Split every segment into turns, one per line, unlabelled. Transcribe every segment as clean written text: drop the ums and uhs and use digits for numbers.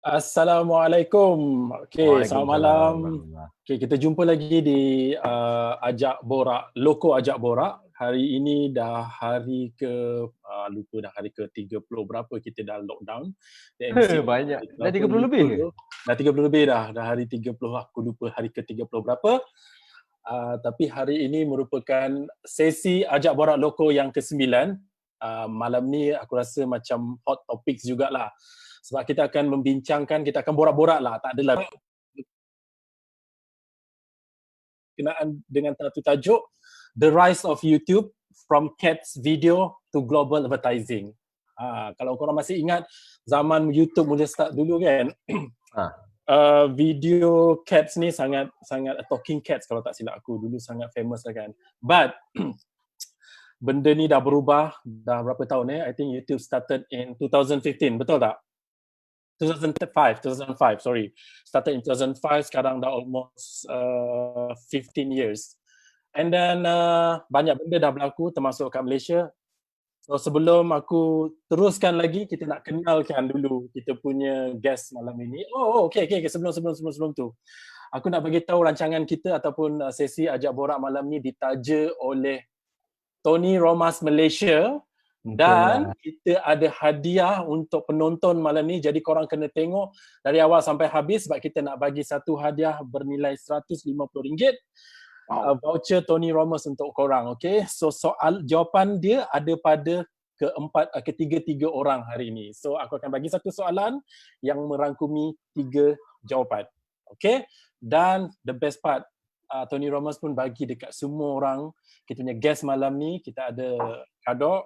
Assalamualaikum. Okey, selamat malam.
Waalaikumsalam warahmatullahi.
Okey, kita jumpa lagi di Ajak Borak, Loko Ajak Borak. Hari ini dah hari ke lupa dah hari ke-30 berapa kita dah lockdown. The MCO
Banyak. Dah
berapa
30 lebih
lupa
ke?
tu. Dah 30 lebih dah. Dah hari 30 aku lupa hari ke-30 berapa. Tapi hari ini merupakan sesi Ajak Borak Loko yang ke-9. Malam ni aku rasa macam hot topics jugalah. Sebab kita akan membincangkan, kita akan borak-borak lah. Tak adalah kenaan dengan satu tajuk The Rise of YouTube from Cats Video to Global Advertising. Kalau korang masih ingat zaman YouTube mula start dulu kan,
Ha.
video cats ni sangat talking cats kalau tak silap aku dulu sangat famous lah kan. But benda ni dah berubah dah berapa tahun I think YouTube started in 2015, betul tak? 2005, sorry. Started in 2005, sekarang dah almost 15 years. And then banyak benda dah berlaku termasuk kat Malaysia. So sebelum aku teruskan lagi, kita nak kenalkan dulu kita punya guest malam ini. Okay. Sebelum tu. Aku nak bagi tahu rancangan kita ataupun sesi Ajak Borak malam ni ditaja oleh Tony Romas Malaysia. Dan kita ada hadiah untuk penonton malam ni. Jadi korang kena tengok dari awal sampai habis sebab kita nak bagi satu hadiah bernilai RM150. Voucher Tony Romas untuk korang. Okay, so soal jawapan dia ada pada ketiga-tiga orang hari ini. So aku akan bagi satu soalan yang merangkumi 3 jawapan. Okay, dan the best part, Tony Romas pun bagi dekat semua orang. Kita punya guest malam ni, kita ada Kadok,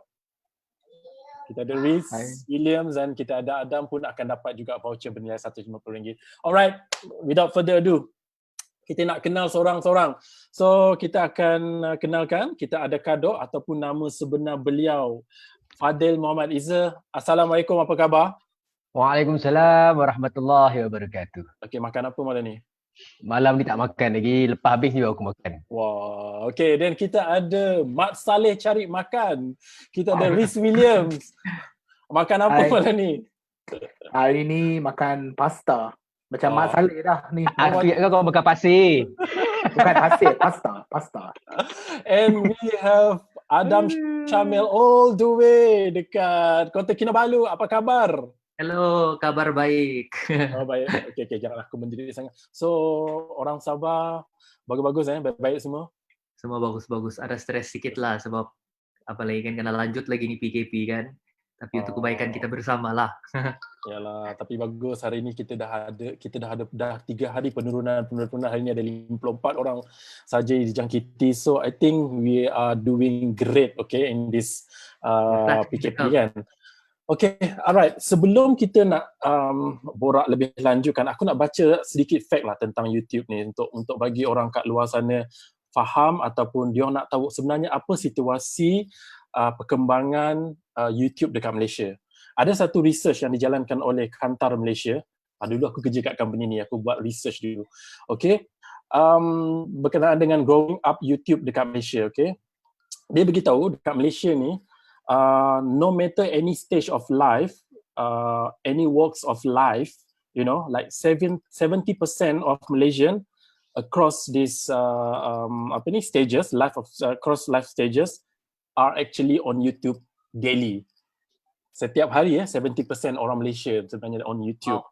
kita ada Riz Williams dan kita ada Adam pun akan dapat juga voucher bernilai RM150. Alright, without further ado, kita nak kenal seorang-seorang. So kita akan kenalkan, kita ada Kadok ataupun nama sebenar beliau Fadil Muhammad Izzah. Assalamualaikum, apa khabar?
Waalaikumsalam warahmatullahi wabarakatuh.
Okey, makan apa malam ni?
Malam ni tak makan lagi, lepas habis ni baru aku makan.
Wah, okey, dan kita ada Mat Saleh cari makan. Kita ada Riz Williams. Makan apa malam ni?
Hari ni makan pasta. Macam Mat Saleh dah ni.
Aku ingat kau makan pasir.
Bukan pasir, pasta.
And we have Adam Syamil all the way dekat Kota Kinabalu. Apa khabar?
Hello, kabar baik.
Oh, baik. Okey, janganlah aku menjerit sangat. So, orang Sabah bagus-bagus baik-baik semua?
Semua bagus-bagus. Ada stres sikit lah sebab apalagi kan kena lanjut lagi ni PKP kan. Tapi untuk kebaikan kita bersama lah.
Yalah, tapi bagus hari ni kita dah ada 3 hari penurunan hari ni ada 54 orang saja dijangkiti. So I think we are doing great in this PKP kan. Okay, alright. Sebelum kita nak borak lebih lanjut kan, aku nak baca sedikit fact lah tentang YouTube ni untuk bagi orang kat luar sana faham ataupun dia nak tahu sebenarnya apa situasi perkembangan YouTube dekat Malaysia. Ada satu research yang dijalankan oleh Kantar Malaysia. Dulu aku kerja kat company ni, aku buat research dulu. Okay, berkenaan dengan growing up YouTube dekat Malaysia. Okay, dia beritahu dekat Malaysia ni, no matter any stage of life, any walks of life, like 70% of Malaysian across these stages, across life stages are actually on YouTube daily. Setiap hari 70% orang Malaysia sebenarnya on YouTube.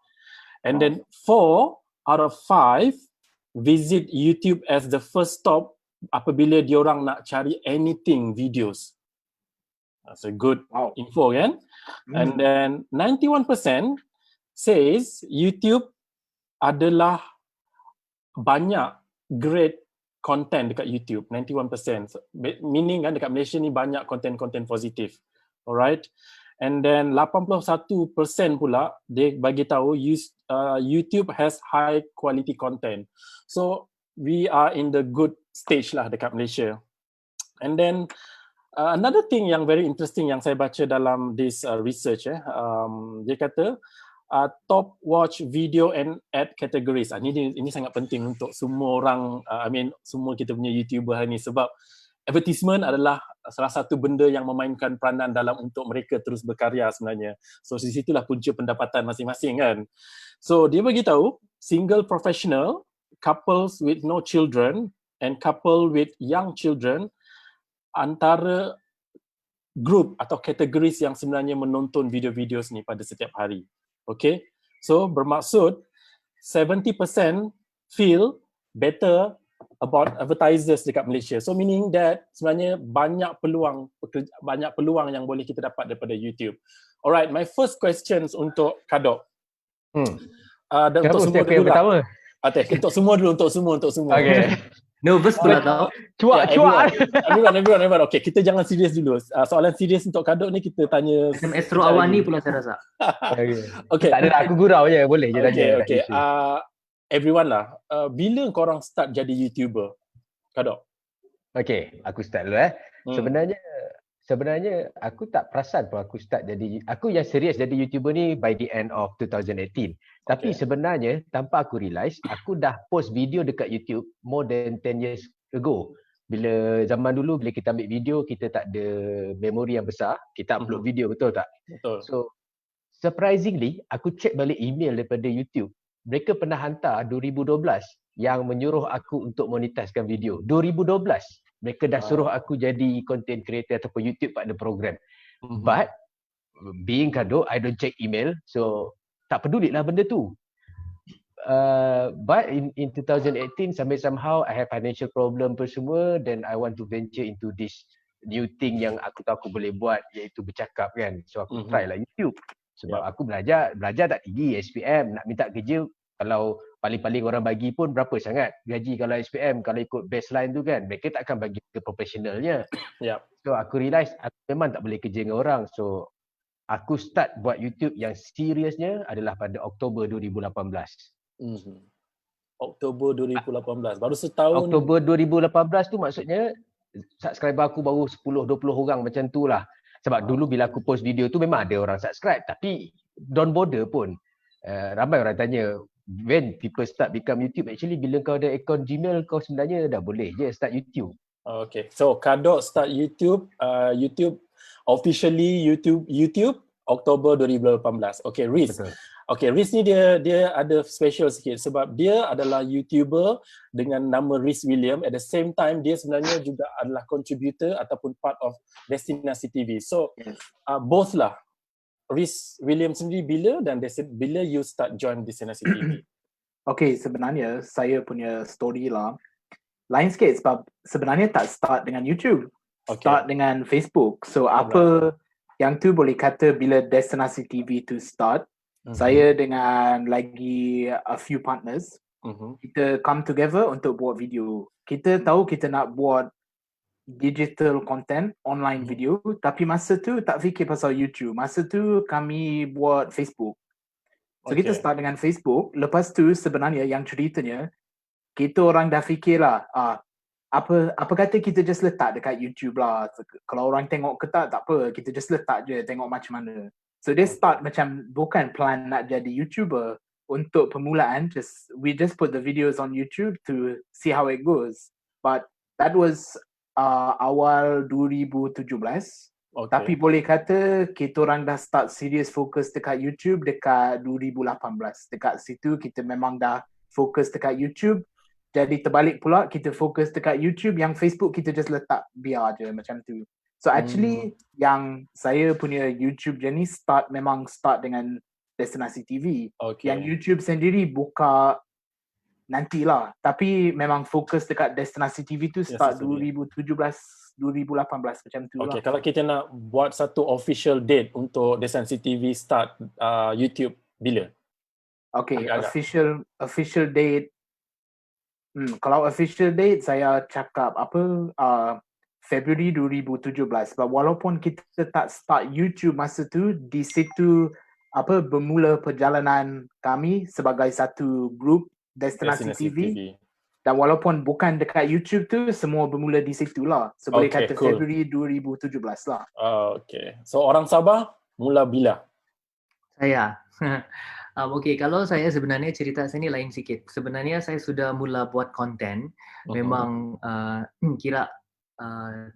And then 4 out of 5 visit YouTube as the first stop apabila diorang nak cari anything videos. That's a good info kan? And then 91% says YouTube adalah banyak great content dekat YouTube. 91%. Meaning kan dekat Malaysia ni banyak konten-konten positif. Alright? And then 81% pula dia bagi tahu YouTube has high quality content. So we are in the good stage lah dekat Malaysia. And then another thing yang very interesting yang saya baca dalam this research dia kata top watch video and ad categories. Ini sangat penting untuk semua orang, semua kita punya YouTuber hari ni sebab advertisement adalah salah satu benda yang memainkan peranan dalam untuk mereka terus berkarya sebenarnya. So di situlah punca pendapatan masing-masing kan. So dia bagi tahu single professional, couples with no children and couple with young children antara grup atau kategoris yang sebenarnya menonton video-video ni pada setiap hari. Okay. So bermaksud 70% feel better about advertisers dekat Malaysia. So meaning that sebenarnya banyak peluang yang boleh kita dapat daripada YouTube. Alright, my first questions untuk Kadok. Dan
Kenapa
untuk semua
mesti aku yang
dulu lah.
pertama?
Untuk semua.
Okay.
Nervous pula tau.
Cuak.
Everyone. Okay, kita jangan serius dulu. Soalan serius untuk Kadok ni kita tanya.
Macam Astro Awani pula saya rasa.
Okay.
Tak ada, aku gurau je, boleh je tanya.
Okay. Everyone lah. Bila korang start jadi YouTuber? Kadok.
Okay, aku start dulu Sebenarnya aku tak perasan pun aku start jadi, aku yang serius jadi YouTuber ni by the end of 2018. Tapi sebenarnya tanpa aku realise, aku dah post video dekat YouTube more than 10 years ago. Bila zaman dulu bila kita ambil video, kita tak ada memori yang besar, kita upload video, betul tak?
Betul.
So surprisingly, aku check balik email daripada YouTube. Mereka pernah hantar 2012 yang menyuruh aku untuk monetizekan video. 2012. Mereka dah suruh aku jadi content creator ataupun YouTube partner program. But being Kadok, I don't check email. So tak peduli lah benda tu. But in 2018, somehow I have financial problem per semua, then I want to venture into this new thing yang aku tahu aku boleh buat, iaitu bercakap kan. So aku try lah YouTube. Sebab aku belajar tak tinggi SPM, nak minta kerja kalau paling-paling orang bagi pun berapa sangat gaji kalau SPM, kalau ikut baseline tu kan, mereka tak akan bagi ke profesionalnya. So aku realise aku memang tak boleh kerja dengan orang. So aku start buat YouTube yang seriusnya adalah pada Oktober 2018.
Oktober 2018, baru setahun.
Oktober 2018 tu maksudnya subscriber aku baru 10-20 orang macam tu lah. Sebab dulu bila aku post video tu memang ada orang subscribe, tapi don't bother pun. Ramai orang tanya, when people start become YouTube, actually bila kau ada akaun Gmail, kau sebenarnya dah boleh je start YouTube.
Okay, so Kadok start YouTube, officially YouTube Oktober 2018. Okay, Riz.
Betul.
Okay, Riz ni dia ada special sikit sebab dia adalah YouTuber dengan nama Riz William. At the same time, dia sebenarnya juga adalah contributor ataupun part of Destinasi TV. So, both lah. Riz William sendiri bila you start join Destinasi TV?
Okay, sebenarnya saya punya story lah lain sikit sebab sebenarnya tak start dengan YouTube. Start dengan Facebook. So apa yang tu boleh kata bila Destinasi TV tu start, saya dengan lagi a few partners, kita come together untuk buat video. Kita tahu kita nak buat digital content, online video, tapi masa tu tak fikir pasal YouTube. Masa tu kami buat Facebook. So kita start dengan Facebook. Lepas tu sebenarnya yang ceritanya, kita orang dah fikirlah, apa kata kita just letak dekat YouTube lah. Kalau orang tengok ke tak apa, kita just letak je, tengok macam mana. So dia start macam bukan plan nak jadi YouTuber. Untuk permulaan, we just put the videos on YouTube to see how it goes. But that was awal 2017. Tapi boleh kata kita orang dah start serious fokus dekat YouTube dekat 2018. Dekat situ kita memang dah fokus dekat YouTube. Jadi terbalik pula, kita fokus dekat YouTube, yang Facebook kita just letak biar je macam tu. So actually yang saya punya YouTube journey memang start dengan Destinasi TV. Yang YouTube sendiri buka nantilah. Tapi memang fokus dekat Destinasi TV tu start 2017, 2018 macam tu lah.
Kalau kita nak buat satu official date untuk Destinasi TV start YouTube, bila?
Official date. Kalau official date saya cakap February 2017. Sebab walaupun kita tak start YouTube masa tu, di situ bermula perjalanan kami sebagai satu grup Destinasi TV. Dan walaupun bukan dekat YouTube tu, semua bermula di situ lah. So boleh kata February 2017 lah.
So orang Sabah mula bila?
Saya. Kalau saya sebenarnya cerita saya ni lain sikit. Sebenarnya saya sudah mula buat konten. Memang kira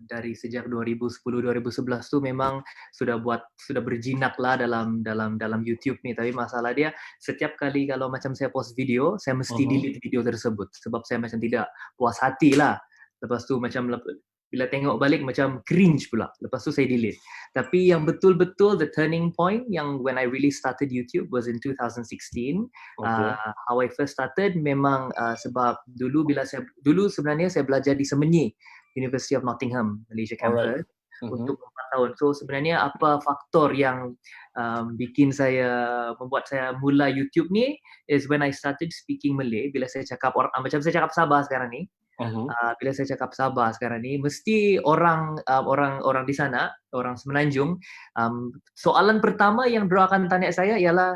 dari sejak 2010-2011 tuh memang sudah berjinak lah dalam YouTube nih. Tapi masalah dia setiap kali kalau macam saya post video, saya mesti delete video tersebut sebab saya macam tidak puas hati lah. Lepas tu macam bila tengok balik macam cringe pula. Lepas tu saya delete. Tapi yang betul-betul the turning point yang when I really started YouTube was in 2016. How I first started memang sebab dulu sebenarnya saya belajar di Semenyi, University of Nottingham, Malaysia campus untuk 4 tahun. So sebenarnya apa faktor yang membuat saya mula YouTube ni is when I started speaking Malay. Bila saya cakap macam saya cakap Sabah sekarang ni. Bila saya cakap Sabah sekarang ni, mesti orang di sana, orang Semenanjung, soalan pertama yang mereka akan tanya saya ialah,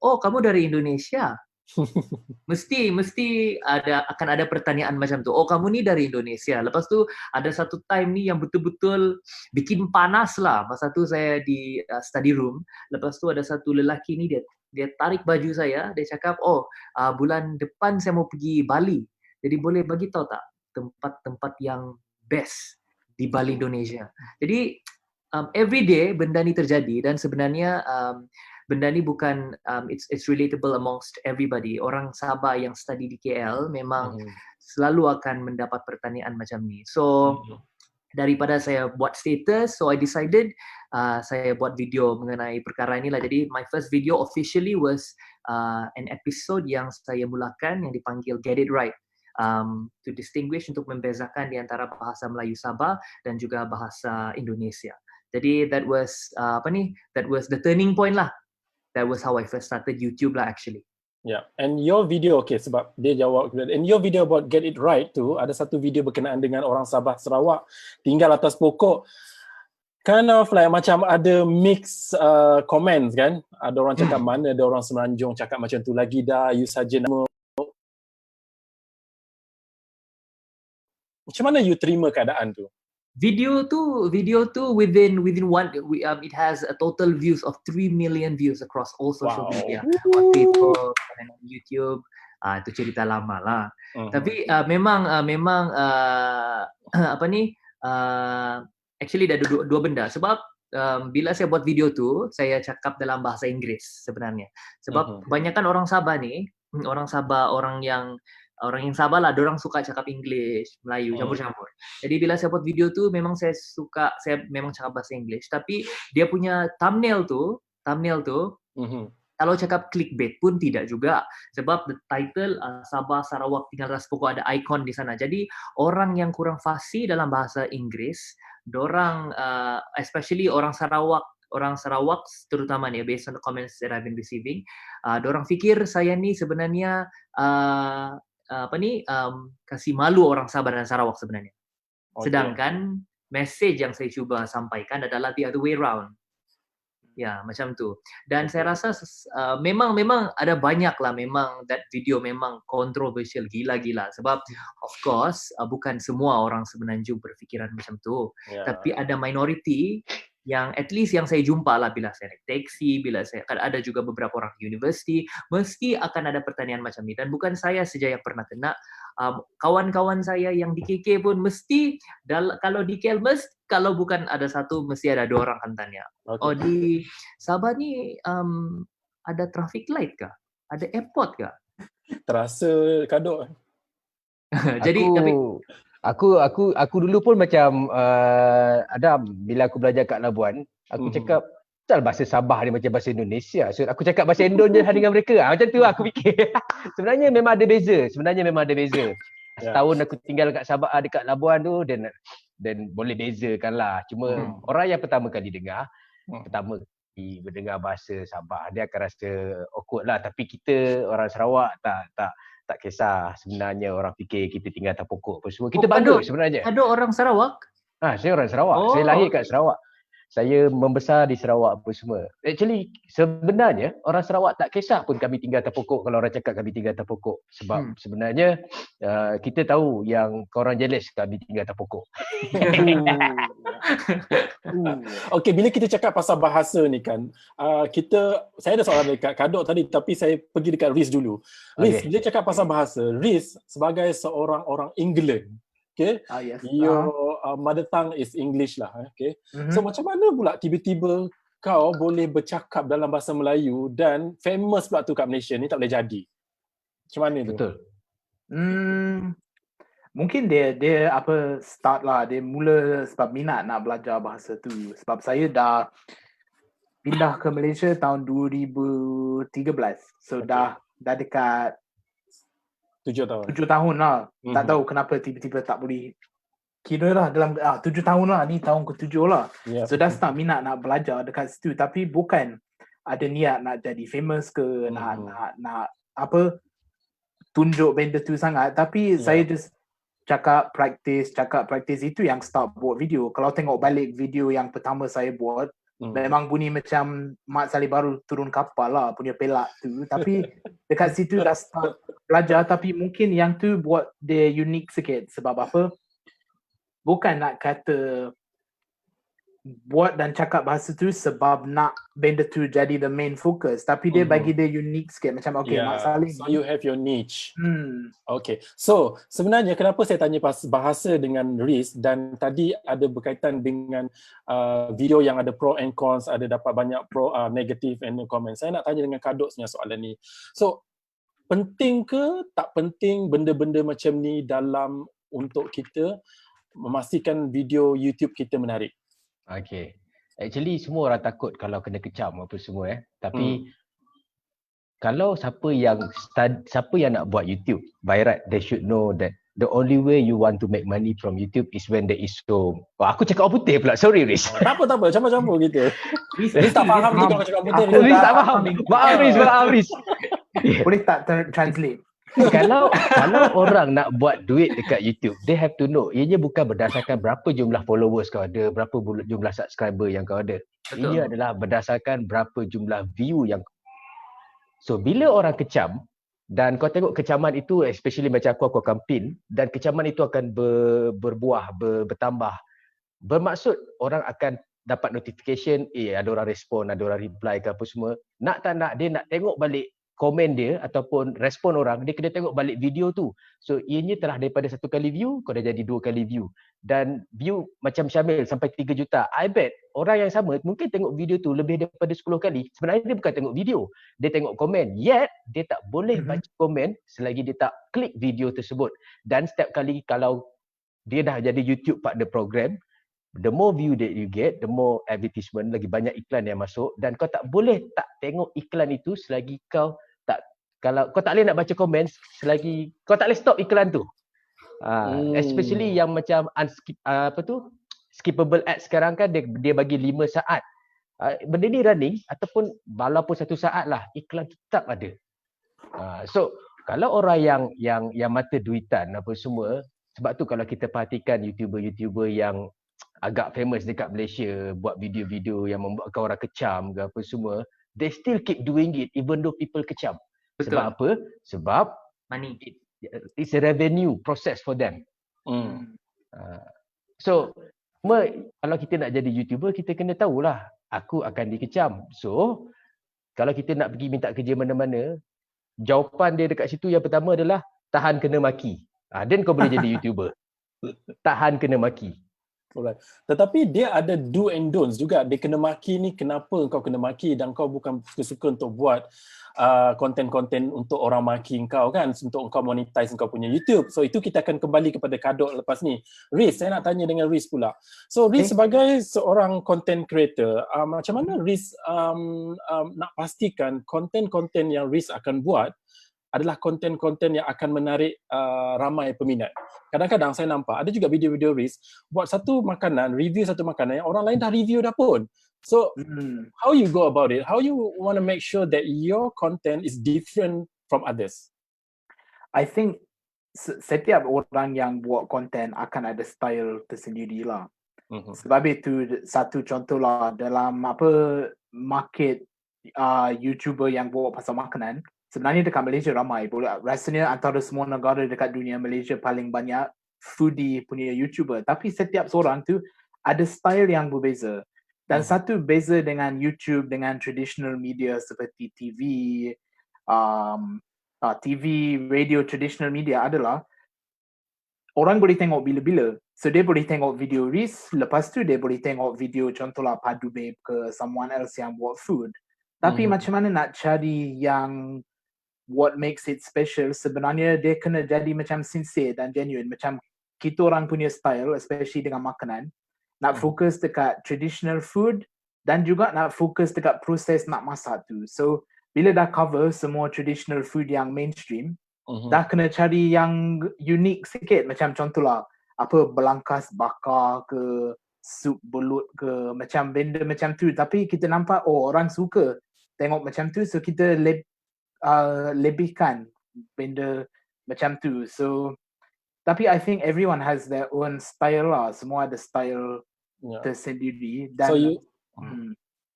oh kamu dari Indonesia? mesti akan ada pertanyaan macam tu. Oh kamu ni dari Indonesia. Lepas tu ada satu time ni yang betul-betul bikin panas lah. Masa tu saya di study room. Lepas tu ada satu lelaki ni dia tarik baju saya. Dia cakap, bulan depan saya mau pergi Bali. Jadi boleh bagi tahu tak tempat-tempat yang best di Bali, Indonesia. Jadi every day benda ni terjadi dan sebenarnya benda ni bukan it's relatable amongst everybody. Orang Sabah yang study di KL memang selalu akan mendapat pertanyaan macam ni. So daripada saya buat status, so I decided saya buat video mengenai perkara inilah. Jadi my first video officially was an episode yang saya mulakan yang dipanggil Get It Right. To distinguish, untuk membezakan di antara bahasa Melayu Sabah dan juga bahasa Indonesia. Jadi that was the turning point lah. That was how I first started YouTube lah actually.
Yeah, and your video, okay, sebab dia jawab, and your video about Get It Right tu, ada satu video berkenaan dengan orang Sabah Sarawak tinggal atas pokok. Kind of like macam ada mix comments kan. Ada orang cakap mana, ada orang Semenanjung cakap macam tu lagi dah, you saja nama. Macam mana you terima keadaan tu?
Video tu within it has a total views of 3 million views across all social media. On Facebook and on YouTube. Itu cerita lama lah. Tapi memang actually ada dua benda. Sebab bila saya buat video tu, saya cakap dalam bahasa Inggeris sebenarnya. Sebab kebanyakan orang Sabah ni, orang yang Sabah lah, dorang suka cakap English, Melayu, campur-campur. Jadi bila saya buat video tu, memang saya memang cakap bahasa English. Tapi dia punya thumbnail tu, kalau cakap clickbait pun tidak juga. Sebab the title Sabah Sarawak tinggal atas pokok, ada icon di sana. Jadi orang yang kurang fasih dalam bahasa Inggeris, dorang especially orang Sarawak terutama ni, based on the comments that I've been receiving, dorang fikir saya ni sebenarnya kasih malu orang Sabah dan Sarawak sebenarnya. Sedangkan message yang saya cuba sampaikan adalah the other way round. Ya, macam tu. Dan saya rasa memang ada banyak lah, memang that video memang controversial gila-gila. Sebab of course bukan semua orang Semenanjung berfikiran macam tu. Tapi ada minority yang at least yang saya jumpa lah bila saya naik taxi, bila saya ada juga beberapa orang di universiti, mesti akan ada pertanyaan macam ni. Dan bukan saya saja yang pernah kena, kawan-kawan saya yang di KK pun mesti, kalau di KL kalau bukan ada satu, mesti ada dua orang akan tanya. Oh di Sabah ni ada traffic light kah? Ada airport kah?
Terasa kadok.
Jadi
Aku dulu pun macam Adam, bila aku belajar kat Labuan, aku cakap pasal bahasa Sabah ni macam bahasa Indonesia. So aku cakap bahasa Indon je dengan mereka. Macam tu aku fikir. Sebenarnya memang ada beza. Setahun aku tinggal kat Sabah, dekat Labuan tu, dan boleh bezakan lah. Cuma orang yang pertama kali dengar, mendengar bahasa Sabah, dia akan rasa awkward lah. Tapi kita orang Sarawak tak kisah sebenarnya, orang fikir kita tinggal atas pokok apa semua. Kita bangga sebenarnya.
Ada orang Sarawak?
Saya orang Sarawak. Saya lahir kat Sarawak. Saya membesar di Sarawak apa semua. Actually sebenarnya orang Sarawak tak kisah pun kami tinggal atas pokok kalau orang cakap kami tinggal atas pokok. Sebab sebenarnya kita tahu yang korang jealous kami tinggal atas pokok.
Okay, bila kita cakap pasal bahasa ni kan, saya ada soalan dekat Kadok tadi, tapi saya pergi dekat Riz dulu. Riz, bila cakap pasal bahasa, Riz sebagai seorang orang England, Okay,
Yes.
your mother tongue is English lah. Okay, so macam mana pula tiba-tiba kau boleh bercakap dalam bahasa Melayu dan famous pula tu kat Malaysia ni tak boleh jadi? Macam mana tu?
Betul.
Mungkin dia start lah, dia mula sebab minat nak belajar bahasa tu. Sebab saya dah pindah ke Malaysia tahun 2013. So dah dekat
7 tahun.
7 tahun lah. Tak tahu kenapa tiba-tiba tak boleh kira lah dalam 7 tahun lah, ni tahun ke-7 lah. So dah start minat nak belajar dekat situ, tapi bukan ada niat nak jadi famous ke, nak apa tunjuk benda tu sangat, tapi saya just cakap practice itu yang start buat video. Kalau tengok balik video yang pertama saya buat, memang bunyi macam Mat Saleh Baru turun kapal lah punya pelak tu, tapi dekat situ dah start belajar. Tapi mungkin yang tu buat dia unik sikit. Sebab apa? Bukan nak kata buat dan cakap bahasa tu sebab nak benda tu jadi the main focus, tapi dia bagi dia unik sikit. Macam Mat Saleh,
so you have your niche. Okay, so sebenarnya kenapa saya tanya bahasa dengan Riz, dan tadi ada berkaitan dengan video yang ada pro and cons, ada dapat banyak pro, negative and comment. Saya nak tanya dengan Kak Dok sebenarnya soalan ni. So penting ke tak penting benda-benda macam ni dalam untuk kita memastikan video YouTube kita menarik?
Okay. Actually semua orang takut kalau kena kecam apa semua Tapi kalau siapa yang nak buat YouTube, by right they should know that the only way you want to make money from YouTube is when there is so. Aku cakap orang putih pula. Sorry Riz.
Tak apa, campur-campur kita. Riz tak faham ni kalau cakap putih.
Riz tak faham. Maaf Riz.
Boleh tak translate?
Kalau orang nak buat duit dekat YouTube, they have to know. Ianya bukan berdasarkan berapa jumlah followers kau ada, berapa jumlah subscriber yang kau ada.
Betul.
Ia adalah berdasarkan berapa jumlah view yang. So bila orang kecam, dan kau tengok kecaman itu, especially macam aku akan pin, dan kecaman itu akan berbuah, bertambah. Bermaksud orang akan dapat notification, ada orang respon, ada orang reply ke apa semua. Nak tak nak, dia nak tengok balik komen dia ataupun respon orang, dia kena tengok balik video tu. So ianya telah daripada 1 kali view, kau dah jadi 2 kali view. Dan view macam Syamil sampai 3 juta. I bet orang yang sama mungkin tengok video tu lebih daripada 10 kali. Sebenarnya dia bukan tengok video, dia tengok komen. Yet dia tak boleh baca komen selagi dia tak klik video tersebut. Dan setiap kali kalau dia dah jadi YouTube partner program, the more view that you get, the more advertisement, lagi banyak iklan yang masuk, dan kau tak boleh tak tengok iklan itu selagi kau tak, kalau kau tak boleh nak baca komen selagi kau tak boleh stop iklan tu. Especially yang macam skippable ads sekarang kan, dia bagi 5 saat. Benda ni running ataupun walaupun 1 saat lah, iklan tetap ada. So kalau orang yang mata duitan apa semua, sebab tu kalau kita perhatikan YouTuber yang agak famous dekat Malaysia, buat video-video yang membuatkan orang kecam ke apa semua, they still keep doing it even though people kecam.
Betul.
Sebab apa? Sebab
money.
It's a revenue process for them. So kalau kita nak jadi YouTuber, kita kena tahulah aku akan dikecam. So kalau kita nak pergi minta kerja mana-mana, jawapan dia dekat situ yang pertama adalah tahan kena maki. Then kau boleh jadi YouTuber. Tahan kena maki.
Alright. Tetapi dia ada do and don'ts juga. Dia kena maki ni, kenapa kau kena maki, dan kau bukan suka-suka untuk buat konten-konten untuk orang maki kau kan, untuk kau monetize kau punya YouTube. So itu kita akan kembali kepada Kak Dok lepas ni. Riz, saya nak tanya dengan Riz pula. So Riz sebagai seorang content creator, macam mana Riz nak pastikan konten-konten yang Riz akan buat adalah konten-konten yang akan menarik ramai peminat. Kadang-kadang saya nampak ada juga video-video Riz buat satu makanan, review satu makanan yang orang lain dah review dah pun. So how you go about it? How you want to make sure that your content is different from others?
I think setiap orang yang buat konten akan ada style tersendiri lah. Sebab itu satu contoh lah, dalam market YouTuber yang buat pasal makanan, sebenarnya dekat Malaysia ramai. Rasanya antara semua negara dekat dunia, Malaysia paling banyak foodie punya YouTuber. Tapi setiap seorang tu ada style yang berbeza. Dan satu beza dengan YouTube, dengan traditional media seperti TV, radio, traditional media adalah orang boleh tengok bila-bila. So dia boleh tengok video Riz, lepas tu dia boleh tengok video contohlah Padu Babe ke someone else yang buat food. Tapi macam mana nak cari yang what makes it special, sebenarnya dia kena jadi macam sincere dan genuine. Macam kita orang punya style, especially dengan makanan, nak fokus dekat traditional food dan juga nak fokus dekat proses nak masak tu. So bila dah cover semua traditional food yang mainstream, dah kena cari yang unik sikit. Macam contohlah apa belangkas bakar ke, sup belut ke, macam benda macam tu. Tapi kita nampak orang suka tengok macam tu, so kita lebihkan benda macam tu. So tapi I think everyone has their own style lah. Semua ada style tersendiri. Dan
so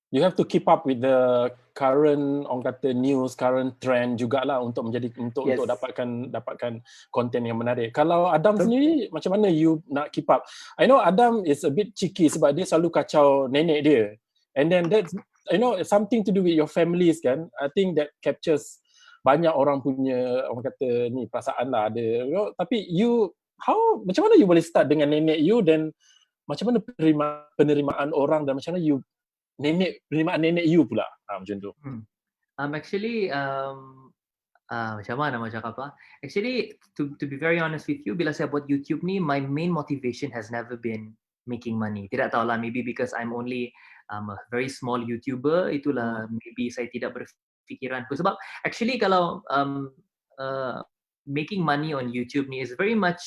you have to keep up with the current, orang kata news, current trend jugalah untuk untuk dapatkan konten yang menarik. Kalau Adam sendiri, macam mana you nak keep up? I know Adam is a bit cheeky sebab dia selalu kacau nenek dia. And then that's, something to do with your families kan. I think that captures banyak orang punya, orang kata ni, perasaan lah ada. Tapi macam mana you boleh start dengan nenek you, dan macam mana penerimaan orang, dan macam mana you penerimaan nenek you pula, macam tu.
Actually, macam mana nak cakap apa? Actually, to be very honest with you, bila saya buat YouTube ni, my main motivation has never been making money. Tidak tahulah, maybe because I'm only a very small YouTuber, itulah maybe saya tidak berfikiran. Sebab actually kalau making money on YouTube ni is very much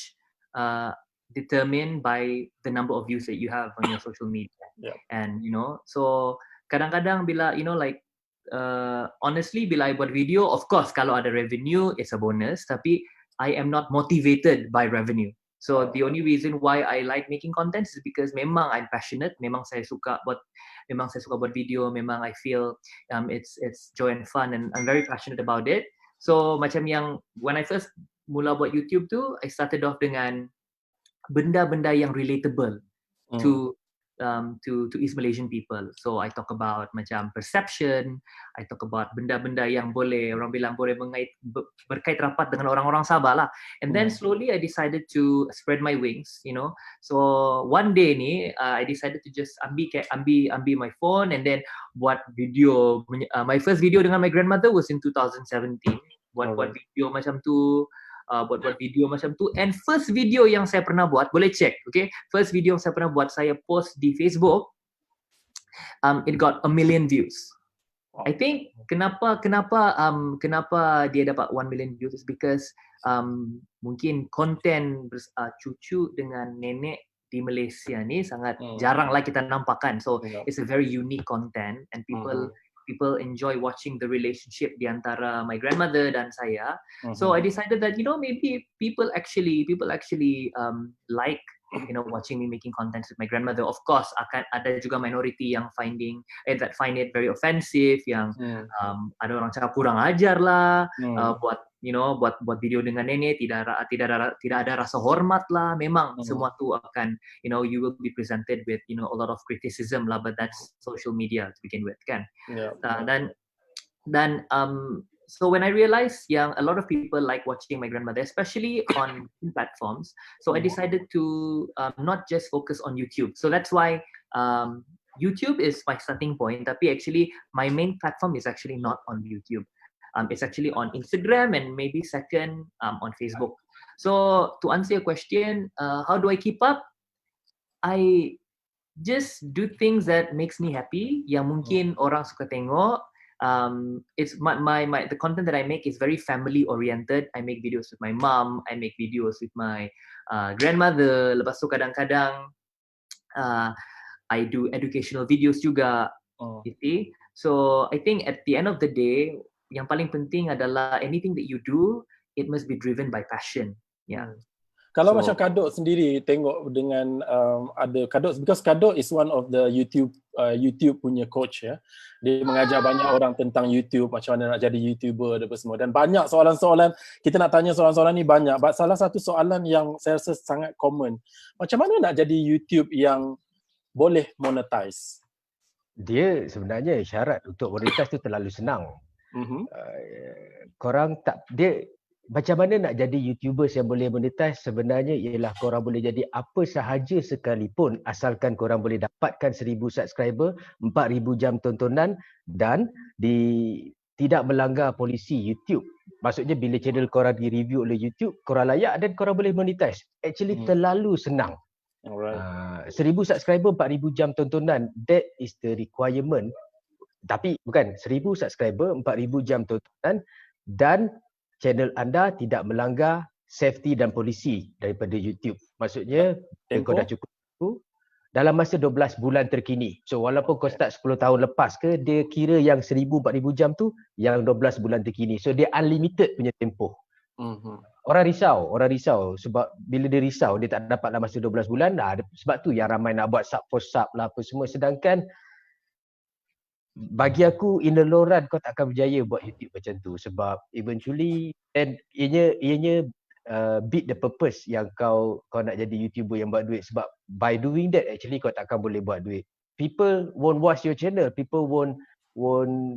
determined by the number of views that you have on your social media. And so kadang-kadang bila honestly bila I buat video, of course kalau ada revenue it's a bonus, tapi I am not motivated by revenue. So the only reason why I like making content is because memang I'm passionate, memang saya suka buat video, memang I feel it's joy and fun, and I'm very passionate about it. So macam yang when I first mula buat YouTube tu, I started off dengan benda-benda yang relatable to East Malaysian people. So I talk about macam perception, I talk about benda-benda yang orang bilang boleh berkait rapat dengan orang-orang Sabah lah. And then slowly I decided to spread my wings, So one day ni I decided to just ambil my phone and then buat video. My first video dengan my grandmother was in 2017. Buat video macam tu. Buat video macam tu. And first video yang saya pernah buat, boleh check, okay? First video yang saya pernah buat, saya post di Facebook, it got 1 million views. I think kenapa dia dapat 1 million views is because mungkin konten cucu dengan nenek di Malaysia ni sangat jarang lah kita nampakkan. So it's a very unique content, and people enjoy watching the relationship di antara my grandmother dan saya. So I decided that maybe people actually like watching me making content with my grandmother. Of course akan ada juga minority yang find it very offensive, yang ada orang cakap kurang ajar lah, buat video dengan nenek tidak ada rasa hormat lah. Memang semua tu akan you will be presented with a lot of criticism lah, but that's social media to begin with kan. Dan so when I realized yang a lot of people like watching my grandmother, especially on platforms, so I decided to not just focus on YouTube. So that's why YouTube is my starting point, tapi actually my main platform is actually not on YouTube. It's actually on Instagram and maybe second on Facebook. So to answer your question, how do I keep up? I just do things that makes me happy, yang mungkin orang suka tengok. It's the content that I make is very family oriented. I make videos with my mom, I make videos with my grandmother. Lepas tu kadang-kadang I do educational videos juga. You see? So I think at the end of the day, yang paling penting adalah anything that you do, it must be driven by passion.
Kalau macam Kadok sendiri tengok dengan ada Kadok, because Kadok is one of the YouTube punya coach ya. Dia mengajar banyak orang tentang YouTube, macam mana nak jadi YouTuber dan apa semua. Dan banyak soalan-soalan, kita nak tanya soalan-soalan ni banyak. But salah satu soalan yang saya rasa sangat common, macam mana nak jadi YouTube yang boleh monetize?
Dia sebenarnya syarat untuk monetize tu terlalu senang. Korang tak, dia macam mana nak jadi YouTubers yang boleh monetize? Sebenarnya ialah korang boleh jadi apa sahaja sekalipun asalkan korang boleh dapatkan 1000 subscriber, 4000 jam tontonan dan tidak melanggar polisi YouTube. Maksudnya bila channel korang di-review oleh YouTube, korang layak dan korang boleh monetize. Actually terlalu senang.
Alright.
1000 subscriber, 4000 jam tontonan, that is the requirement. Tapi bukan, 1000 subscriber, 4000 jam tontonan dan channel anda tidak melanggar safety dan polisi daripada YouTube. Maksudnya, kau dah cukup dalam masa 12 bulan terkini. So walaupun kau start 10 tahun lepas ke, dia kira yang 1000-4000 jam tu yang 12 bulan terkini. So dia unlimited punya tempoh. Orang risau sebab bila dia risau dia tak dapat dalam masa 12 bulan. Sebab tu yang ramai nak buat sub post sub lah apa semua. Sedangkan bagi aku in the long run kau tak akan berjaya buat YouTube macam tu sebab eventually and ianya beat the purpose yang kau nak jadi YouTuber yang buat duit sebab by doing that actually kau tak akan boleh buat duit. People won't watch your channel, people won't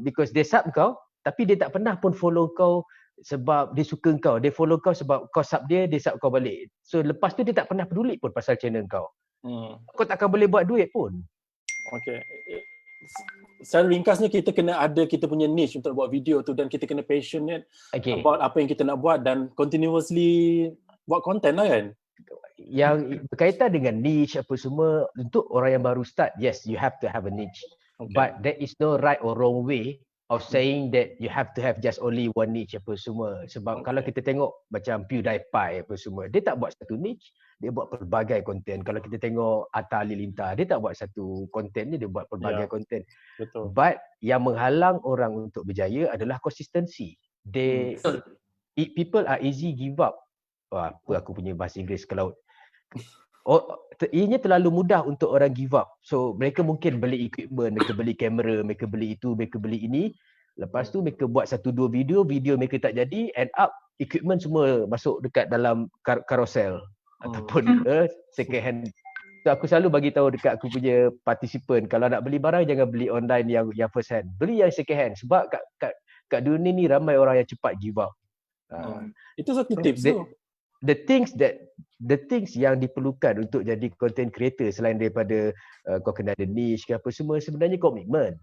because they sub kau tapi dia tak pernah pun follow kau sebab dia suka kau. Dia follow kau sebab kau sub dia sub kau balik. So lepas tu dia tak pernah peduli pun pasal channel kau. Kau tak akan boleh buat duit pun.
Okay. Secara ringkasnya kita kena ada kita punya niche untuk buat video tu dan kita kena passionate about apa yang kita nak buat dan continuously buat content lah kan.
Yang berkaitan dengan niche apa semua untuk orang yang baru start, yes you have to have a niche. But there is no right or wrong way of saying that you have to have just only one niche apa semua. Sebab kalau kita tengok macam PewDiePie apa semua, dia tak buat satu niche, dia buat pelbagai konten. Kalau kita tengok Atta Halilintar, dia tak buat satu konten ni, dia buat pelbagai konten.
Betul.
But yang menghalang orang untuk berjaya adalah konsistensi. People are easy give up. Apa aku punya bahasa Inggeris kalau ianya terlalu mudah untuk orang give up. So mereka mungkin beli equipment, mereka beli kamera, mereka beli itu, mereka beli ini. Lepas tu mereka buat 1-2 video mereka tak jadi, end up equipment semua masuk dekat dalam carousel ataupun second hand. So aku selalu bagi tahu dekat aku punya participant, kalau nak beli barang jangan beli online yang first hand. Beli yang second hand sebab kat dunia ni ramai orang yang cepat give up.
Itu satu tips tu.
The things yang diperlukan untuk jadi content creator selain daripada kau kena ada niche ke apa semua, sebenarnya komitmen.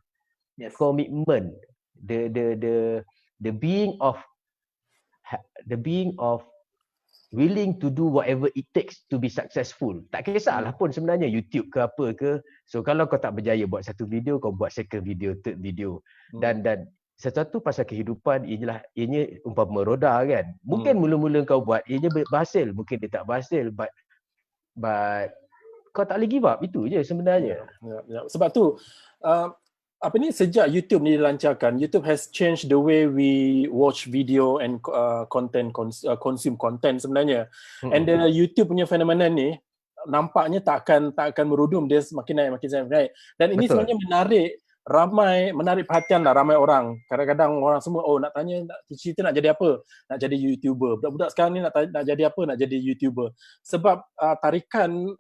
Komitmen. The being of willing to do whatever it takes to be successful. Tak kisahlah pun sebenarnya YouTube ke apa ke. So kalau kau tak berjaya buat satu video, kau buat second video, third video. Dan sesuatu pasal kehidupan ianya umpama roda kan. Mungkin mula-mula kau buat ianya berhasil, mungkin dia tak berhasil, but kau tak boleh give up. Itu je sebenarnya.
Sebab tu sejak YouTube ni dilancarkan, YouTube has changed the way we watch video and consume content sebenarnya. And the YouTube punya fenomena ni nampaknya tak akan merudum, dia semakin naik. Dan ini sebenarnya menarik perhatian lah ramai orang. Kadang-kadang orang semua nak tanya cita nak jadi apa? Nak jadi YouTuber. Budak-budak sekarang ni nak jadi apa? Nak jadi YouTuber. Sebab tarikan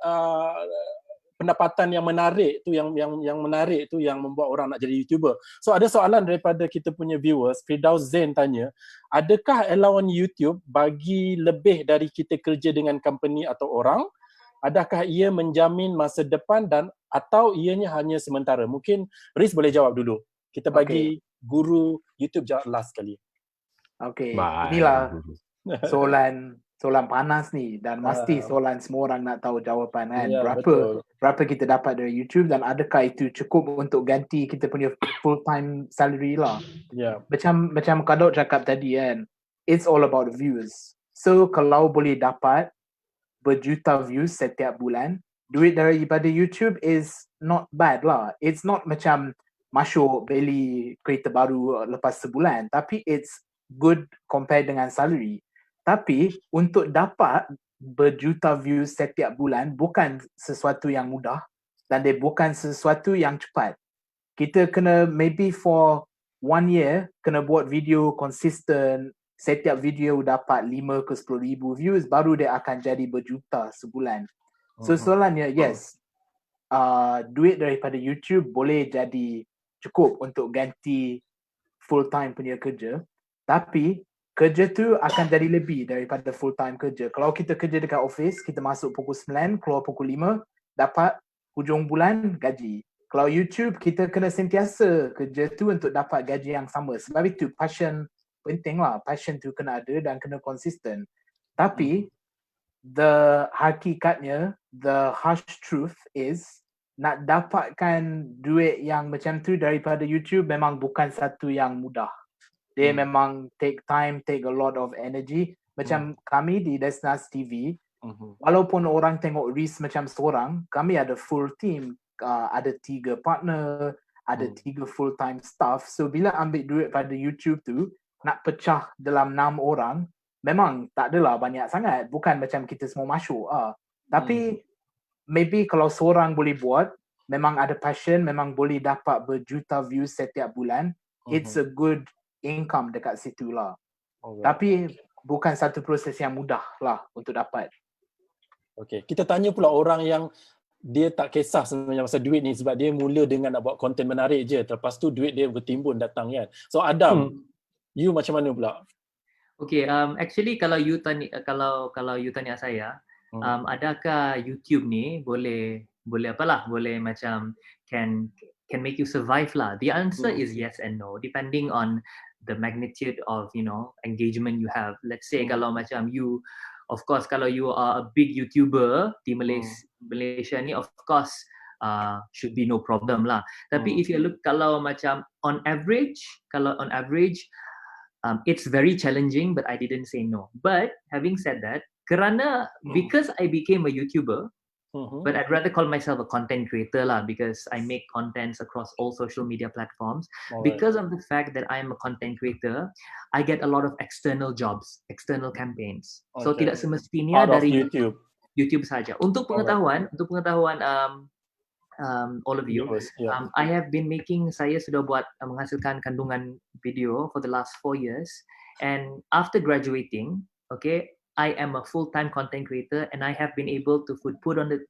pendapatan yang menarik tu yang menarik tu yang membuat orang nak jadi YouTuber. So ada soalan daripada kita punya viewers, Firdaus Zain tanya, adakah allowance YouTube bagi lebih dari kita kerja dengan company atau orang? Adakah ia menjamin masa depan atau ianya hanya sementara? Mungkin Riz boleh jawab dulu. Kita bagi guru YouTube jawab last sekali.
Inilah soalan panas ni dan mesti soalan semua orang nak tahu jawapan kan. Berapa kita dapat dari YouTube dan adakah itu cukup untuk ganti kita punya full time salary lah. Macam Kak Daud cakap tadi kan, it's all about views. So kalau boleh dapat berjuta views setiap bulan, duit daripada YouTube is not bad lah. It's not macam masuk beli kereta baru lepas sebulan, tapi it's good compare dengan salary. Tapi untuk dapat berjuta views setiap bulan bukan sesuatu yang mudah dan dia bukan sesuatu yang cepat. Kita kena maybe for 1 year kena buat video consistent. Setiap video dapat 5 ke 10 ribu views, baru dia akan jadi berjuta sebulan. So soalannya, yes, duit daripada YouTube boleh jadi cukup untuk ganti full time punya kerja. Tapi kerja tu akan jadi lebih daripada full time kerja. Kalau kita kerja dekat office, kita masuk pukul 9, keluar pukul 5, dapat hujung bulan gaji. Kalau YouTube, kita kena sentiasa kerja tu untuk dapat gaji yang sama. Sebab itu passion penting lah. Passion tu kena ada dan kena konsisten. Tapi the hakikatnya, the harsh truth is nak dapatkan duit yang macam tu daripada YouTube memang bukan satu yang mudah. Dia memang take time, take a lot of energy. Macam kami di Desnas TV, walaupun orang tengok Reese macam seorang, kami ada full team. Ada 3 partner, ada 3 full time staff. So bila ambil duit pada YouTube tu, nak pecah dalam 6 orang, memang tak adalah banyak sangat. Bukan macam kita semua masuk. Tapi maybe kalau seorang boleh buat, memang ada passion, memang boleh dapat berjuta views setiap bulan, it's a good income dekat situ lah. Tapi bukan satu proses yang mudah lah untuk dapat.
Okay, kita tanya pula orang yang dia tak kisah sebenarnya pasal duit ni sebab dia mula dengan nak buat konten menarik je. Lepas tu duit dia bertimbun datang kan. So Adam, you macam mana pula?
Okay, actually kalau you tanya saya, adakah YouTube ni boleh apalah, boleh macam can make you survive lah? The answer is yes and no, depending on the magnitude of engagement you have. Let's say kalau macam you, of course kalau you are a big YouTuber di Malaysia ni, of course should be no problem lah. Tapi if you look kalau macam on average, it's very challenging, but I didn't say no. But having said that, because I became a YouTuber, but I'd rather call myself a content creator lah, because I make contents across all social media platforms. Because of the fact that I'm a content creator, I get a lot of external jobs, external campaigns. So tidak semestinya dari YouTube saja. Untuk pengetahuan, all of you, I have been saya sudah buat menghasilkan kandungan video for the last 4 years, and after graduating, I am a full-time content creator, and I have been able to put food on the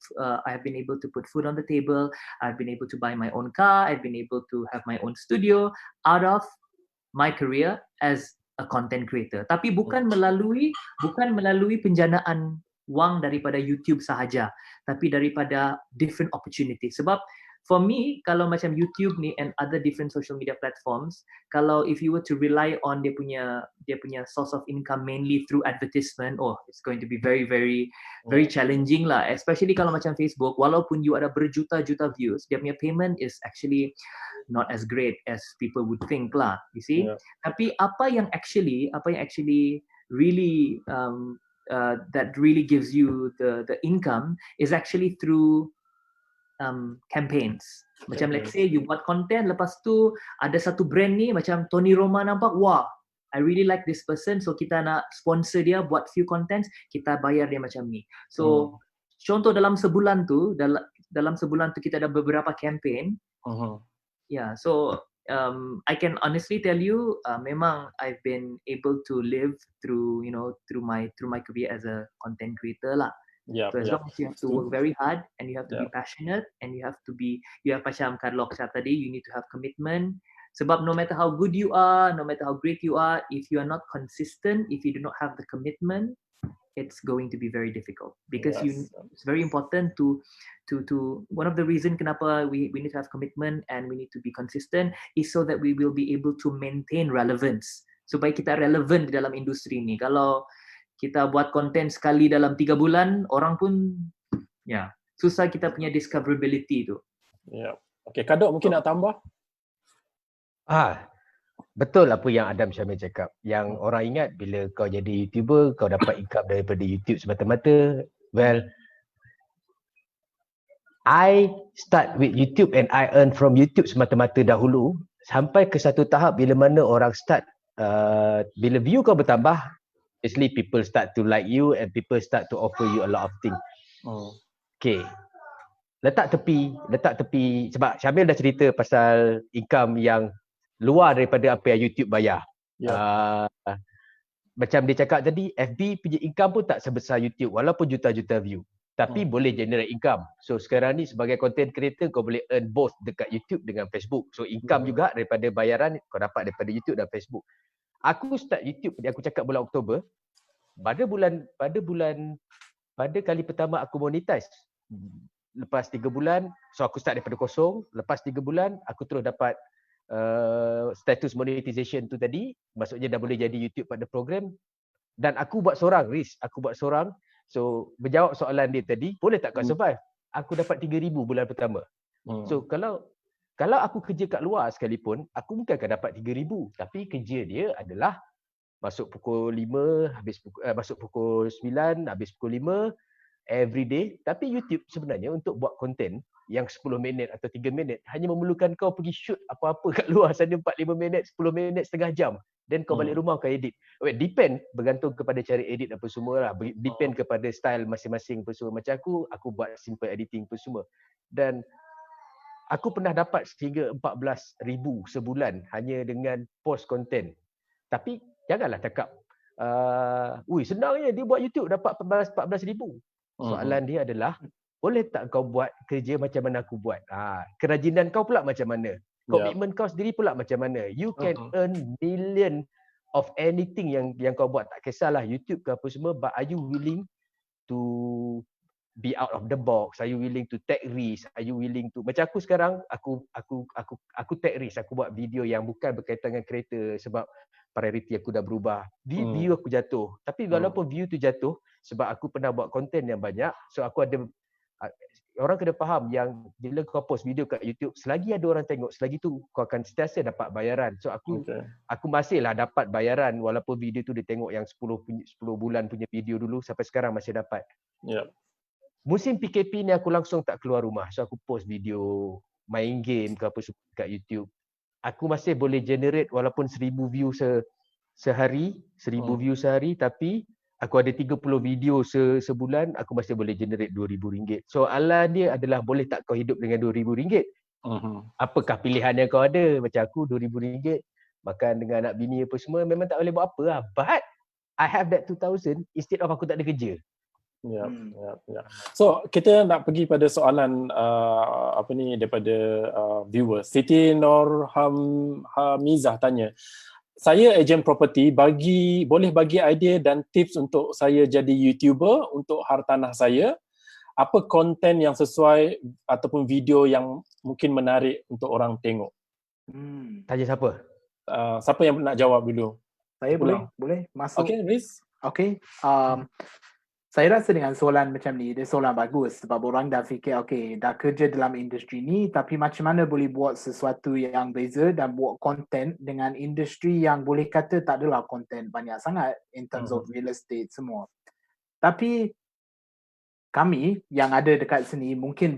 table. I've been able to buy my own car. I've been able to have my own studio out of my career as a content creator. Tapi bukan melalui penjanaan wang daripada YouTube sahaja, tapi daripada different opportunity. Sebab for me, kalau macam YouTube ni and other different social media platforms, kalau if you were to rely on dia punya source of income mainly through advertisement, it's going to be very very very challenging lah. Especially kalau macam Facebook, walaupun you ada berjuta-juta views, dia punya payment is actually not as great as people would think lah. You see? Tapi apa yang actually really that really gives you the income is actually through campaigns. Macam let's say you buat content, lepas tu ada satu brand ni macam Tony Roma nampak, wah, I really like this person, so kita nak sponsor dia buat few contents, kita bayar dia macam ni. So contoh dalam sebulan tu kita ada beberapa campaign. So I can honestly tell you, memang I've been able to live through my career as a content creator lah. So as long as you have to work very hard, and you have to be passionate, and you have macam Karlok cakap tadi, you need to have commitment. Sebab no matter how good you are, no matter how great you are, if you are not consistent, if you do not have the commitment, it's going to be very difficult. Because it's very important to one of the reason kenapa we need to have commitment and we need to be consistent is so that we will be able to maintain relevance. Supaya kita relevant di dalam industri ni. Kalau kita buat konten sekali dalam 3 bulan, orang pun susah kita punya discoverability tu.
Okay, Kadok mungkin nak tambah?
Betul apa yang Adam Syamil cakap. Yang orang ingat bila kau jadi YouTuber, kau dapat income daripada YouTube semata-mata. Well, I start with YouTube and I earn from YouTube semata-mata dahulu. Sampai ke satu tahap bila mana orang start, bila view kau bertambah, actually people start to like you and people start to offer you a lot of things. Okay. Letak tepi sebab Syamil dah cerita pasal income yang luar daripada apa yang YouTube bayar. Macam dia cakap tadi, FB punya income pun tak sebesar YouTube walaupun juta-juta view. Tapi boleh generate income. So sekarang ni sebagai content creator kau boleh earn both dekat YouTube dengan Facebook. So income juga daripada bayaran kau dapat daripada YouTube dan Facebook. Aku start YouTube ni, aku cakap bulan Oktober. Pada kali pertama aku monetize. Lepas 3 bulan, so aku start daripada kosong. Lepas 3 bulan, aku terus dapat status monetization tu tadi. Maksudnya dah boleh jadi YouTube pada program. Dan aku buat seorang, Riz. Aku buat seorang. So, berjawab soalan dia tadi, boleh tak kau survive? Aku dapat 3,000 bulan pertama. So, kalau aku kerja kat luar sekalipun, aku bukan akan dapat 3,000. Tapi kerja dia adalah masuk pukul 5, masuk pukul 9, habis pukul 5, every day. Tapi YouTube sebenarnya untuk buat konten yang 10 minit atau 3 minit hanya memerlukan kau pergi shoot apa-apa kat luar sana 4-5 minit, 10 minit, setengah jam. Dan kau balik rumah kau edit. Depend, bergantung kepada cara edit apa semua lah. Depend kepada style masing-masing apa semua. Macam aku buat simple editing apa semua. Dan aku pernah dapat sehingga 14,000 sebulan hanya dengan post konten. Tapi janganlah cakap, senangnya dia buat YouTube dapat 14,000. Soalan dia adalah, boleh tak kau buat kerja macam mana aku buat? Kerajinan kau pula macam mana? Komitmen kau sendiri pula macam mana? You can earn million of anything yang kau buat. Tak kisahlah YouTube ke apa semua, but are you willing to be out of the box? Are you willing to take risk? Are you willing to, macam aku sekarang, aku take risk. Aku buat video yang bukan berkaitan dengan kereta sebab priority aku dah berubah. View aku jatuh. Tapi walaupun view tu jatuh, sebab aku pernah buat konten yang banyak, so aku ada, orang kena faham yang bila kau post video kat YouTube, selagi ada orang tengok, selagi tu kau akan sentiasa dapat bayaran. So aku masihlah dapat bayaran walaupun video tu dia tengok yang 10 bulan punya video dulu, sampai sekarang masih dapat. Musim PKP ni aku langsung tak keluar rumah. So aku post video main game ke apa kat YouTube. Aku masih boleh generate walaupun 1,000 view sehari, 1,000 view sehari, tapi aku ada 30 video sebulan, aku masih boleh generate RM2,000. Soalan dia adalah, boleh tak kau hidup dengan RM2,000? Apakah pilihan yang kau ada? Macam aku, RM2,000, makan dengan anak bini apa semua, memang tak boleh buat apa lah. But I have that 2,000 instead of aku tak ada kerja.
So kita nak pergi pada soalan daripada viewers. Siti Hamizah tanya, saya ejen property, boleh bagi idea dan tips untuk saya jadi YouTuber untuk hartanah saya. Apa konten yang sesuai ataupun video yang mungkin menarik untuk orang tengok?
Tanya siapa?
Siapa yang nak jawab dulu?
Saya boleh masuk.
Okay, Riz.
Okay. Saya rasa dengan soalan macam ni, dia soalan bagus sebab orang dah fikir, dah kerja dalam industri ni, tapi macam mana boleh buat sesuatu yang beza dan buat konten dengan industri yang boleh kata tak adalah konten banyak sangat in terms of real estate semua. Tapi kami yang ada dekat sini mungkin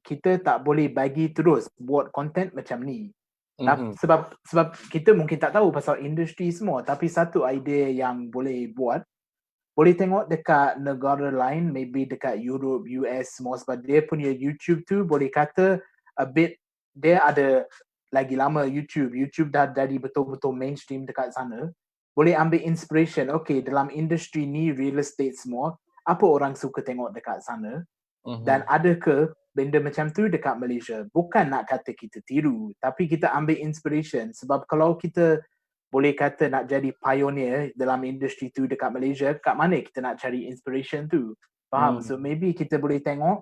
kita tak boleh bagi terus buat konten macam ni. Sebab kita mungkin tak tahu pasal industri semua, tapi satu idea yang boleh buat, boleh tengok dekat negara lain, maybe dekat Europe, US semua, sebab dia punya YouTube tu boleh kata dia ada lagi lama YouTube dah jadi betul-betul mainstream dekat sana. Boleh ambil inspiration, dalam industri ni real estate semua, apa orang suka tengok dekat sana, dan ada ke benda macam tu dekat Malaysia. Bukan nak kata kita tiru, tapi kita ambil inspiration, sebab kalau kita boleh kata nak jadi pioneer dalam industri tu dekat Malaysia, kat mana kita nak cari inspiration tu? Faham? So maybe kita boleh tengok,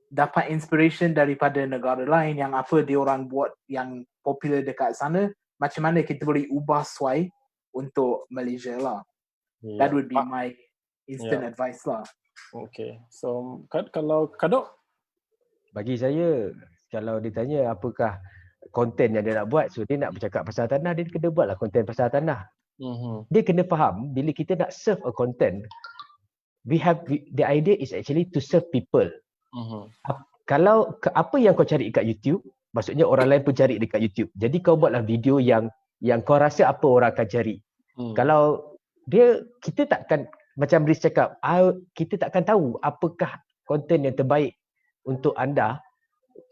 dapat inspiration daripada negara lain yang apa dia orang buat yang popular dekat sana, macam mana kita boleh ubah sesuai untuk Malaysia lah. That would be my instant advice lah.
Okay. So kalau Kadok?
Bagi saya, kalau ditanya apakah konten yang dia nak buat, so dia nak bercakap pasal tanah, dia kena buatlah konten pasal tanah. Dia kena faham, bila kita nak serve a content, the idea is actually to serve people. Kalau apa yang kau cari dekat YouTube, maksudnya orang lain pun cari dekat YouTube. Jadi kau buatlah video yang kau rasa apa orang akan cari. Kalau kita takkan, macam Riz cakap, kita takkan tahu apakah konten yang terbaik untuk anda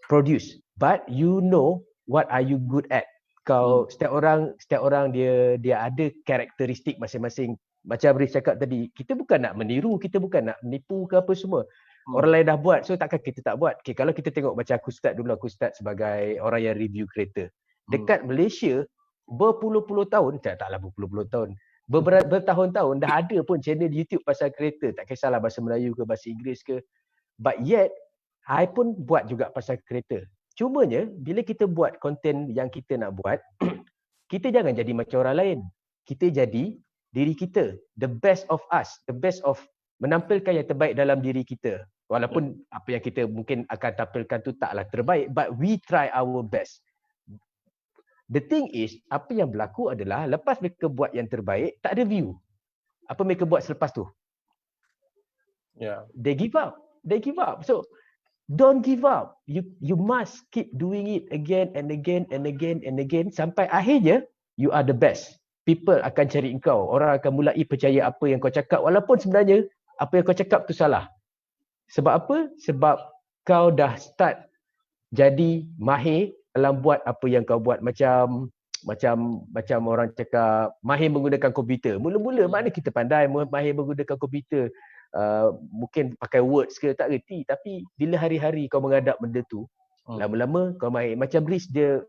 produce. But you know what are you good at. Setiap orang dia ada karakteristik masing-masing. Macam Riz cakap tadi, kita bukan nak meniru, kita bukan nak menipu ke apa semua. Orang lain dah buat, so takkan kita tak buat. Kalau kita tengok macam aku start sebagai orang yang review kereta. Dekat Malaysia, berpuluh-puluh tahun, taklah berpuluh-puluh tahun, bertahun-tahun dah ada pun channel YouTube pasal kereta, tak kisahlah bahasa Melayu ke bahasa Inggeris ke, but yet I pun buat juga pasal kereta. Cumanya bila kita buat konten yang kita nak buat, kita jangan jadi macam orang lain. Kita jadi diri kita, the best of us, the best of menampilkan yang terbaik dalam diri kita. Walaupun apa yang kita mungkin akan tampilkan tu taklah terbaik, but we try our best. The thing is, apa yang berlaku adalah lepas mereka buat yang terbaik, tak ada view. Apa mereka buat selepas tu? They give up. They give up. So, don't give up. You must keep doing it again and again and again and again sampai akhirnya you are the best. People akan cari engkau. Orang akan mulai percaya apa yang kau cakap walaupun sebenarnya apa yang kau cakap tu salah. Sebab apa? Sebab kau dah start jadi mahir dalam buat apa yang kau buat. Macam orang cakap mahir menggunakan komputer. Mula-mula mana kita pandai mahir menggunakan komputer. Mungkin pakai words ke tak reti, tapi bila hari-hari kau menghadap benda tu, lama-lama kau mahir. Macam Riz dia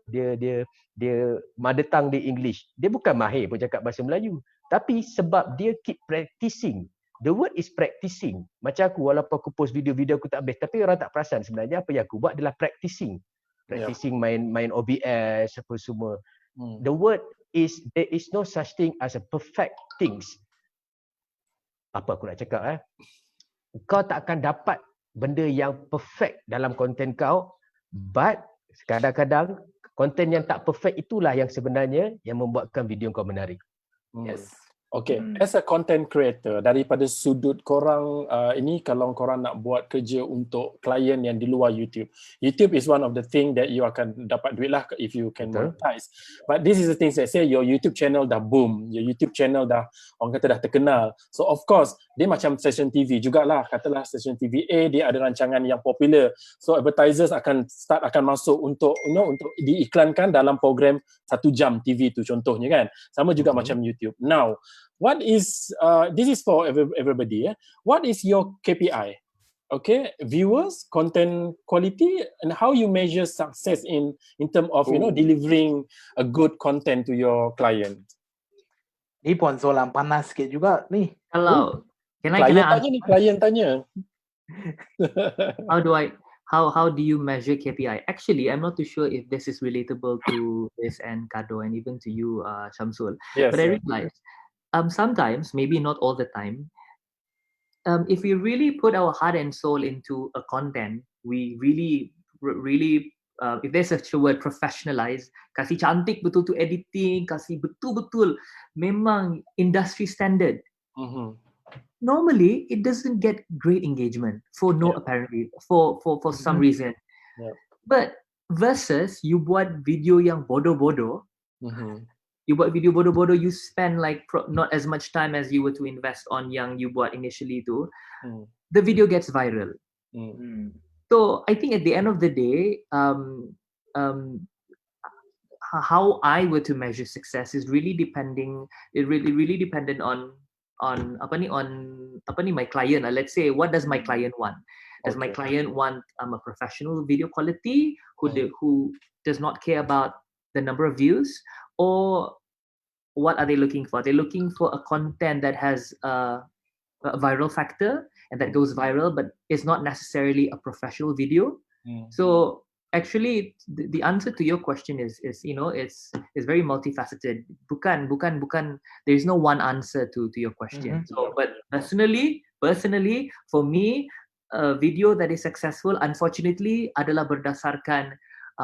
mother tongue dia English. Dia bukan mahir pun cakap bahasa Melayu, tapi sebab dia keep practicing. The word is practicing. Macam aku, walaupun aku post video-video aku tak best, tapi orang tak perasan sebenarnya apa yang aku buat adalah practicing. Practicing main OBS apa semua. The word is, there is no such thing as a perfect things. Apa aku nak cakap kau tak akan dapat benda yang perfect dalam konten kau, but kadang-kadang konten yang tak perfect itulah yang sebenarnya yang membuatkan video kau menarik.
Yes.
Okay, as a content creator, daripada sudut korang ini, kalau korang nak buat kerja untuk klien yang di luar YouTube, YouTube is one of the thing that you akan dapat duit lah if you can monetize. But this is the things that say your YouTube channel dah boom, your YouTube channel dah, orang kata dah terkenal. So of course, dia macam stesen TV jugalah, katalah stesen TV A, dia ada rancangan yang popular. So advertisers akan masuk untuk untuk diiklankan dalam program 1 jam TV tu contohnya kan. Sama juga macam YouTube. Now, what is this is for everybody. What is your KPI? Okay, viewers, content quality, and how you measure success in terms of delivering a good content to your client.
Ni pun soalan panas sikit juga ni.
Kalau
klien tanya.
How do you measure KPI? Actually, I'm not too sure if this is relatable to this and Kado and even to you, Shamsul.
Yes,
but I realize sometimes, maybe not all the time, if we really put our heart and soul into a content, we really if there's such a word, professionalize, kasih cantik betul tu editing, kasih betul-betul memang industry standard. Normally it doesn't get great engagement for apparently for some reason. But versus you buat video yang bodoh-bodoh, you buat video bodoh-bodoh, you spend like not as much time as you were to invest on yang you buat initially tu, the video gets viral. So I think at the end of the day, how I were to measure success is really dependent on my client. Let's say, what does my client want? Does my client want a professional video quality who does not care about the number of views, or what are they looking for? They're looking for a content that has a viral factor and that goes viral, but it's not necessarily a professional video. So actually, the answer to your question is it's very multifaceted. Bukan. There is no one answer to your question. So, but personally, for me, a video that is successful, unfortunately, adalah berdasarkan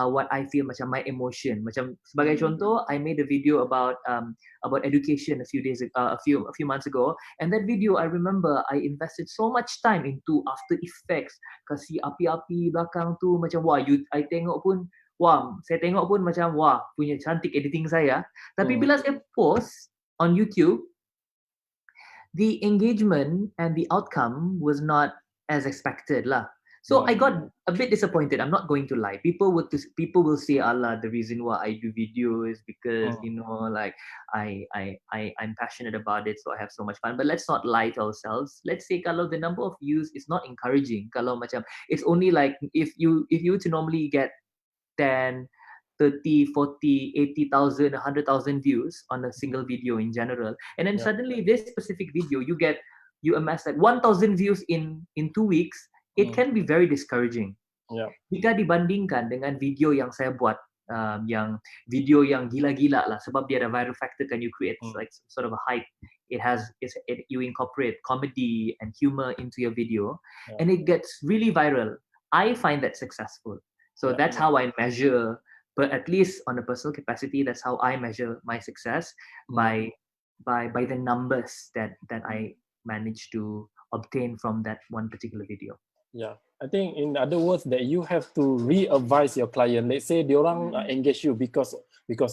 what I feel, macam my emotion. Macam sebagai contoh, I made a video about education a few months ago, and that video I remember I invested so much time into After Effects, kasih api-api belakang tu, macam saya tengok pun macam punya cantik editing saya. Tapi bila saya post on YouTube, the engagement and the outcome was not as expected lah. So I got a bit disappointed. I'm not going to lie. People will say, "Allah, the reason why I do video is because like I'm passionate about it, so I have so much fun." But let's not lie to ourselves. Let's say kalau the number of views is not encouraging, kalau macam it's only like if you to normally get 10 30, 40, 80,000, 100,000 views on a single video in general. And then suddenly this specific video, you amass like 1,000 views in 2 weeks, it can be very discouraging. Jika dibandingkan dengan video yang saya buat, yang video yang gila-gila lah, sebab dia ada viral factor, kan, you create like sort of a hype. You incorporate comedy and humor into your video, and it gets really viral. I find that successful. So that's how I measure, but at least on a personal capacity, that's how I measure my success, by the numbers that I manage to obtain from that one particular video.
Yeah, I think in other words that you have to re-advise your client. Let's say diorang engage you because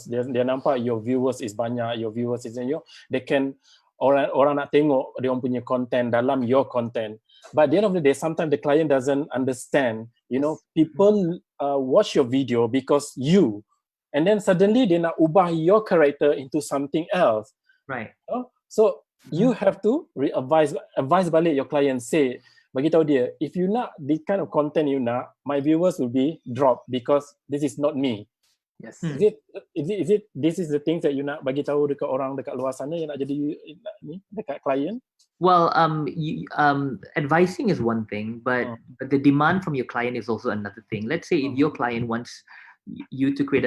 dia nampak your viewers is banyak, your viewers is they can orang nak tengok dia punya content dalam your content. But at the end of the day, sometimes the client doesn't understand. People watch your video because you, and then suddenly they nak ubah your character into something else.
Right.
So you have to advise balik your client, say, bagi tahu dia, if you nak this kind of content you nak, my viewers will be dropped because this is not me.
Yes.
Is it this is the things that you nak bagi tahu dekat orang dekat luar sana yang nak jadi ni dekat client?
Well, advising is one thing, but the demand from your client is also another thing. Let's say if your client wants you to create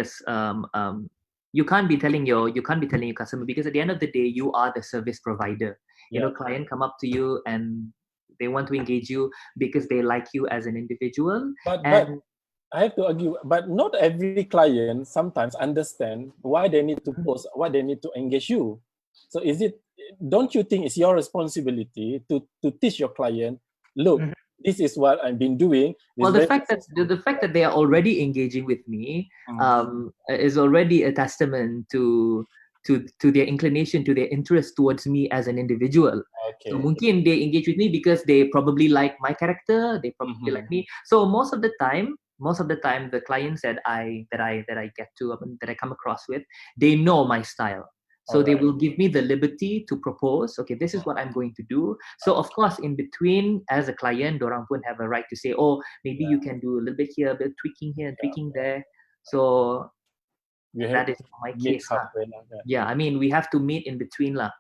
you can't be telling your customer, because at the end of the day, you are the service provider. Client come up to you and they want to engage you because they like you as an individual.
But I have to argue, but not every client sometimes understand why they need to post, why they need to engage you. So don't you think it's your responsibility to teach your client, look, this is what I've been doing.
Well, the fact that they are already engaging with me is already a testament to their inclination, to their interest towards me as an individual.
Okay.
So mungkin they engage with me because they probably like my character, they probably like me. So most of the time, the clients that I come across with, they know my style. So they will give me the liberty to propose, okay, this is what I'm going to do. So of course, in between, as a client, dorang pun have a right to say, oh, maybe you can do a little bit here, a bit tweaking here, tweaking there. So that is my case lah. Yeah, I mean, we have to meet in between lah.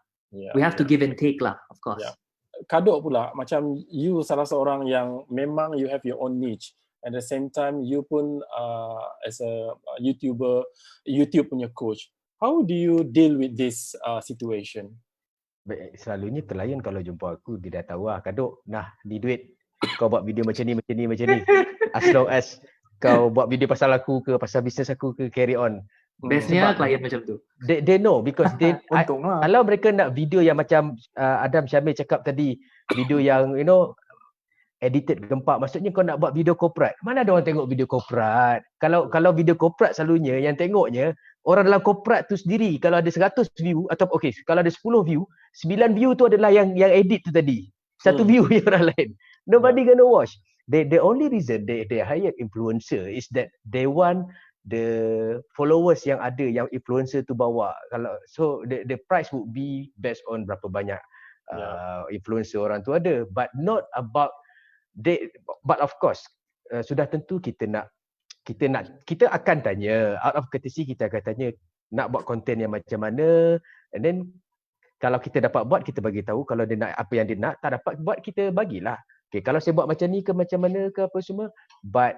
We have to give and take lah, of course.
Kadok pula, macam you salah seorang yang memang you have your own niche. At the same time, you pun as a YouTuber, YouTube punya coach. How do you deal with this situation?
Selalunya klien kalau jumpa aku, dia dah tahu lah, Kadok, nah, ni duit. Kau buat video macam ni. As long as kau buat video pasal aku ke, pasal bisnes aku ke, carry on.
Bestnya klien macam tu.
They know because kalau mereka nak video yang macam Adam Syamil cakap tadi, video yang edited gempak, maksudnya kau nak buat video korporat. Mana ada orang tengok video korporat? Kalau video korporat selalunya yang tengoknya orang dalam korporat tu sendiri. Kalau ada 100 view atau kalau ada 10 view, 9 view tu adalah yang edit tu tadi. Satu view yang orang lain. Nobody gonna watch. The only reason they hire influencer is that they want the followers yang ada, yang influencer tu bawa. So the price would be based on berapa banyak influencer orang tu ada, but not about but of course sudah tentu kita akan tanya, out of courtesy kita akan tanya nak buat konten yang macam mana, and then kalau kita dapat buat, kita bagi tahu. Kalau dia nak apa yang dia nak, tak dapat buat, kita bagilah. Okay, kalau saya buat macam ni ke macam mana ke apa semua, but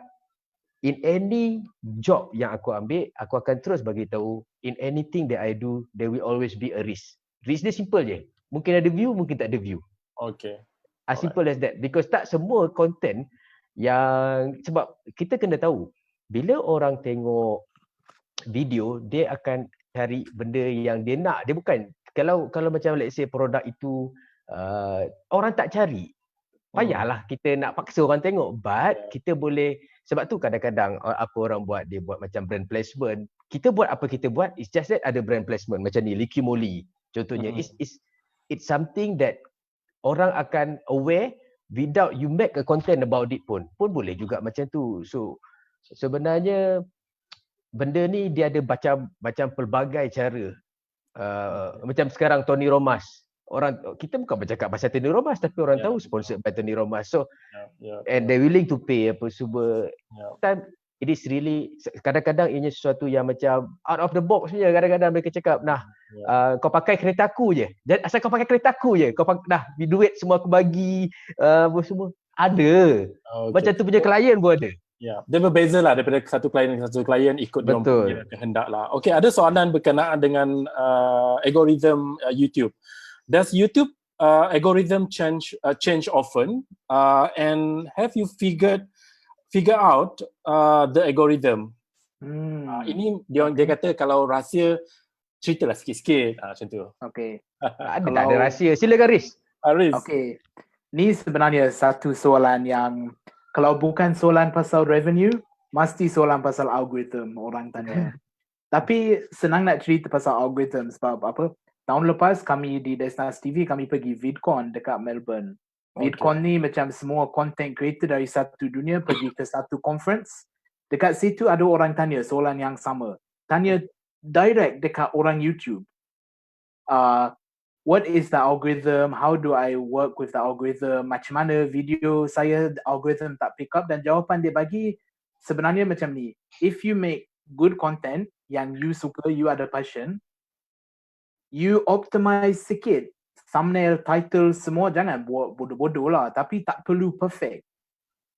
in any job yang aku ambil, aku akan terus bagi tahu, in anything that I do, there will always be a risk. Risk dia simple je. Mungkin ada view, mungkin tak ada view.
Okay.
As simple as that. Because tak semua content yang, sebab kita kena tahu, bila orang tengok video, dia akan cari benda yang dia nak. Dia bukan, kalau macam let's say produk itu orang tak cari, payahlah kita nak paksa orang tengok. But kita boleh, sebab tu kadang-kadang apa orang buat, dia buat macam brand placement. Kita buat apa kita buat, it's just that ada brand placement. Macam ni, Licky Molly contohnya. It's something that orang akan aware without you make a content about it pun boleh juga macam tu. So sebenarnya benda ni dia ada macam pelbagai cara. Macam sekarang Tony Romas. Kita bukan bercakap pasal Tony Romas, tapi orang tahu sponsored by Tony Romas. So and they willing to pay apa semua. it is really, kadang-kadang ianya sesuatu yang macam out of the box punya. Kadang-kadang mereka cakap, kau pakai keretaku je. Asal kau pakai keretaku je. Kau duit semua aku bagi, semua. Ada. Macam tu punya klien pun ada.
Ya, dia berbeza lah daripada satu klien ke satu klien, ikut dia punya kehendak lah. Okay, ada soalan berkenaan dengan algorithm YouTube. Does YouTube algorithm change often? And have you figure out the algorithm? Ini dia kata kalau rahsia, ceritalah sikit-sikit macam tu.
Okay.
Ada rahsia. Silakan Riz.
Okay. Ni sebenarnya satu soalan yang kalau bukan soalan pasal revenue, mesti soalan pasal algorithm orang tanya. Tapi senang nak cerita pasal algorithm sebab apa? Tahun lepas kami di Desnas TV kami pergi VidCon dekat Melbourne. VidCon ni macam semua content creator dari satu dunia pergi ke satu conference. Dekat situ ada orang tanya soalan yang sama. Tanya direct dekat orang YouTube. What is the algorithm? How do I work with the algorithm? Macam mana video saya algorithm tak pick up? Dan jawapan dia bagi sebenarnya macam ni. If you make good content yang you suka, you ada passion, you optimize sikit. Thumbnail, title, semua jangan buat bodoh-bodoh lah. Tapi tak perlu perfect.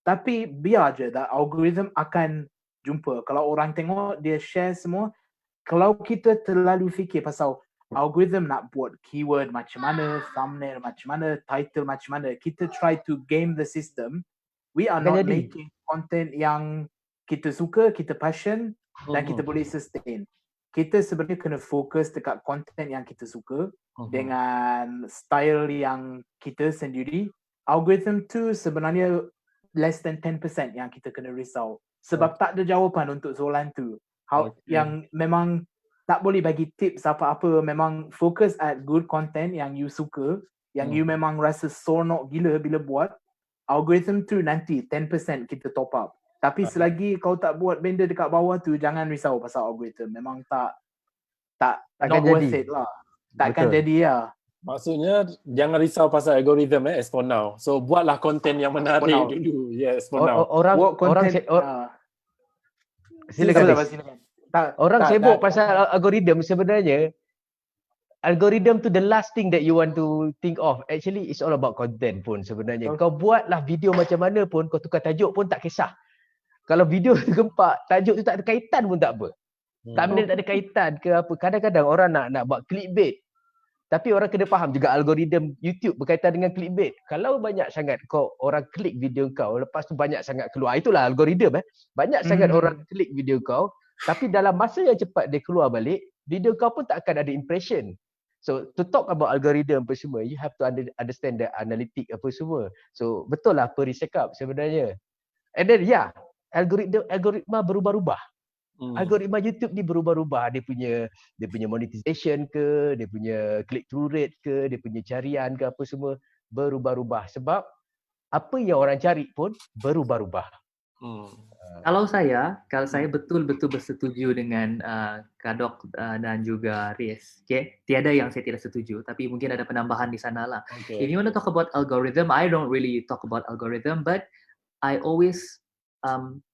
Tapi biar je that algorithm akan jumpa. Kalau orang tengok, dia share semua. Kalau kita terlalu fikir pasal algorithm nak buat keyword macam mana, thumbnail macam mana, title macam mana, kita try to game the system. We are not making content yang kita suka, kita passion dan kita boleh sustain. Kita sebenarnya kena fokus dekat content yang kita suka dengan style yang kita sendiri. Algorithm tu sebenarnya less than 10% yang kita kena risau. Sebab tak ada jawapan untuk soalan tu. Yang memang tak boleh bagi tips apa-apa, memang fokus at good content yang you suka, yang you memang rasa seronok gila bila buat. Algorithm tu nanti 10% kita top up. Tapi selagi kau tak buat benda dekat bawah tu, jangan risau pasal algorithm. Memang takkan not worth it lah. Takkan jadi lah.
Maksudnya jangan risau pasal algorithm as for now. So buatlah konten yang menarik dulu. Yes, for now.
Silakan. Orang sibuk pasal algorithm sebenarnya. Algorithm tu the last thing that you want to think of. Actually it's all about content pun sebenarnya. Kau buatlah video macam mana pun, kau tukar tajuk pun tak kisah. Kalau video gempak, tajuk tu tak ada kaitan pun tak apa. Tak ada kaitan ke apa. Kadang-kadang orang nak buat clickbait. Tapi orang kena faham juga algorithm YouTube berkaitan dengan clickbait. Kalau banyak sangat orang klik video kau, lepas tu banyak sangat keluar. Itulah algorithm Banyak sangat orang klik video kau, tapi dalam masa yang cepat dia keluar balik, video kau pun tak akan ada impression. So to talk about algorithm apa semua, you have to understand the analytic apa semua. So betul lah apa Riz cakap sebenarnya. And then algoritma berubah-ubah. Algoritma YouTube ni berubah-ubah. Dia punya monetization ke, dia punya click through rate ke, dia punya carian ke apa semua berubah-ubah. Sebab apa yang orang cari pun berubah-ubah.
Kalau saya betul-betul bersetuju dengan Kadok dan juga Riz. Okay? Tiada yang saya tidak setuju, tapi mungkin ada penambahan di sana lah. Okay. If you want to talk about algorithm, I don't really talk about algorithm, but I always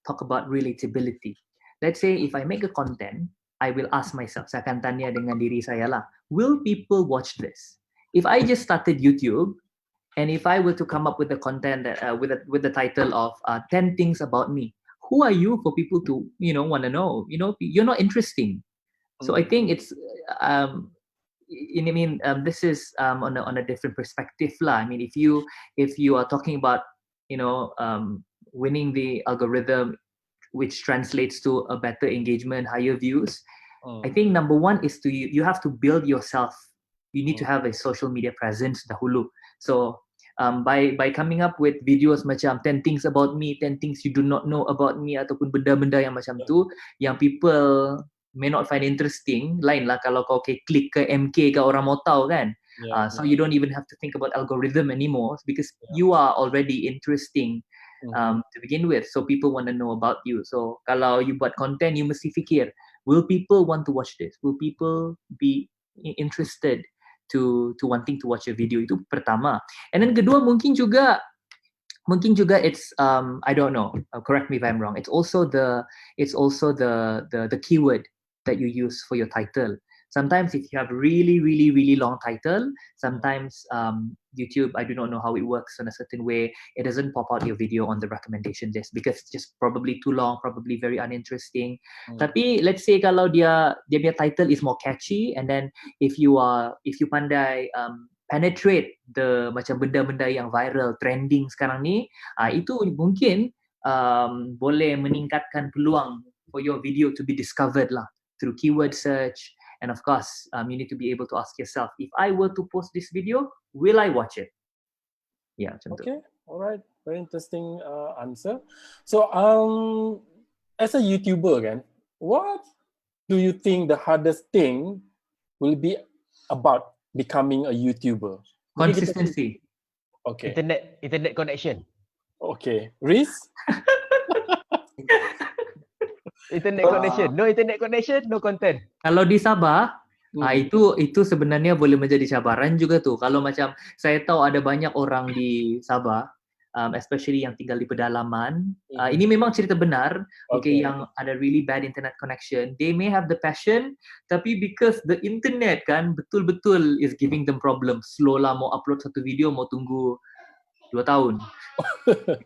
talk about relatability. Let's say if I make a content, I will ask myself, saya akan tanya dengan diri saya lah, will people watch this? If I just started YouTube, and if I were to come up with the content that, with the title of 10 things about me, who are you for people to want to know? You're not interesting. So I think it's this is on a different perspective lah. I mean, if you are talking about winning the algorithm, which translates to a better engagement, higher views, I think number one is you have to build yourself. You need to have a social media presence dahulu. So by coming up with videos macam 10 things about me, 10 things you do not know about me, ataupun benda-benda yang macam tu, yang people may not find interesting, lain lah kalau kau klik ke MK ke orang mau tahu kan. So you don't even have to think about algorithm anymore because you are already interesting to begin with. So people want to know about you. So kalau you buat content, you mesti fikir, will people want to watch this? Will people be interested to wanting to watch a video? Itu pertama. And then kedua, mungkin juga mungkin juga it's I don't know, correct me if I'm wrong, it's also the keyword that you use for your title. Sometimes if you have really long title, sometimes YouTube, I do not know how it works in a certain way, it doesn't pop out your video on the recommendation list because it's just probably too long, probably very uninteresting. Tapi let's say kalau dia punya title is more catchy, and then if you pandai penetrate the macam benda-benda yang viral, trending sekarang ni, itu mungkin boleh meningkatkan peluang for your video to be discovered lah through keyword search. And of course, you need to be able to ask yourself, if I were to post this video, will I watch it? Yeah, macam tu.
Okay, alright, very interesting answer. So, as a YouTuber kan, what do you think the hardest thing will be about becoming a YouTuber?
Consistency.
Okay.
Internet connection.
Okay. Riz?
Internet connection. No internet connection, no content.
Kalau di Sabah, itu sebenarnya boleh menjadi cabaran juga tuh. Kalau macam saya tahu ada banyak orang di Sabah, especially yang tinggal di pedalaman. Ini memang cerita benar. Okay, yang ada really bad internet connection. They may have the passion, tapi because the internet kan betul-betul is giving them problems. Slow lah mau upload satu video, mau tunggu 2 tahun.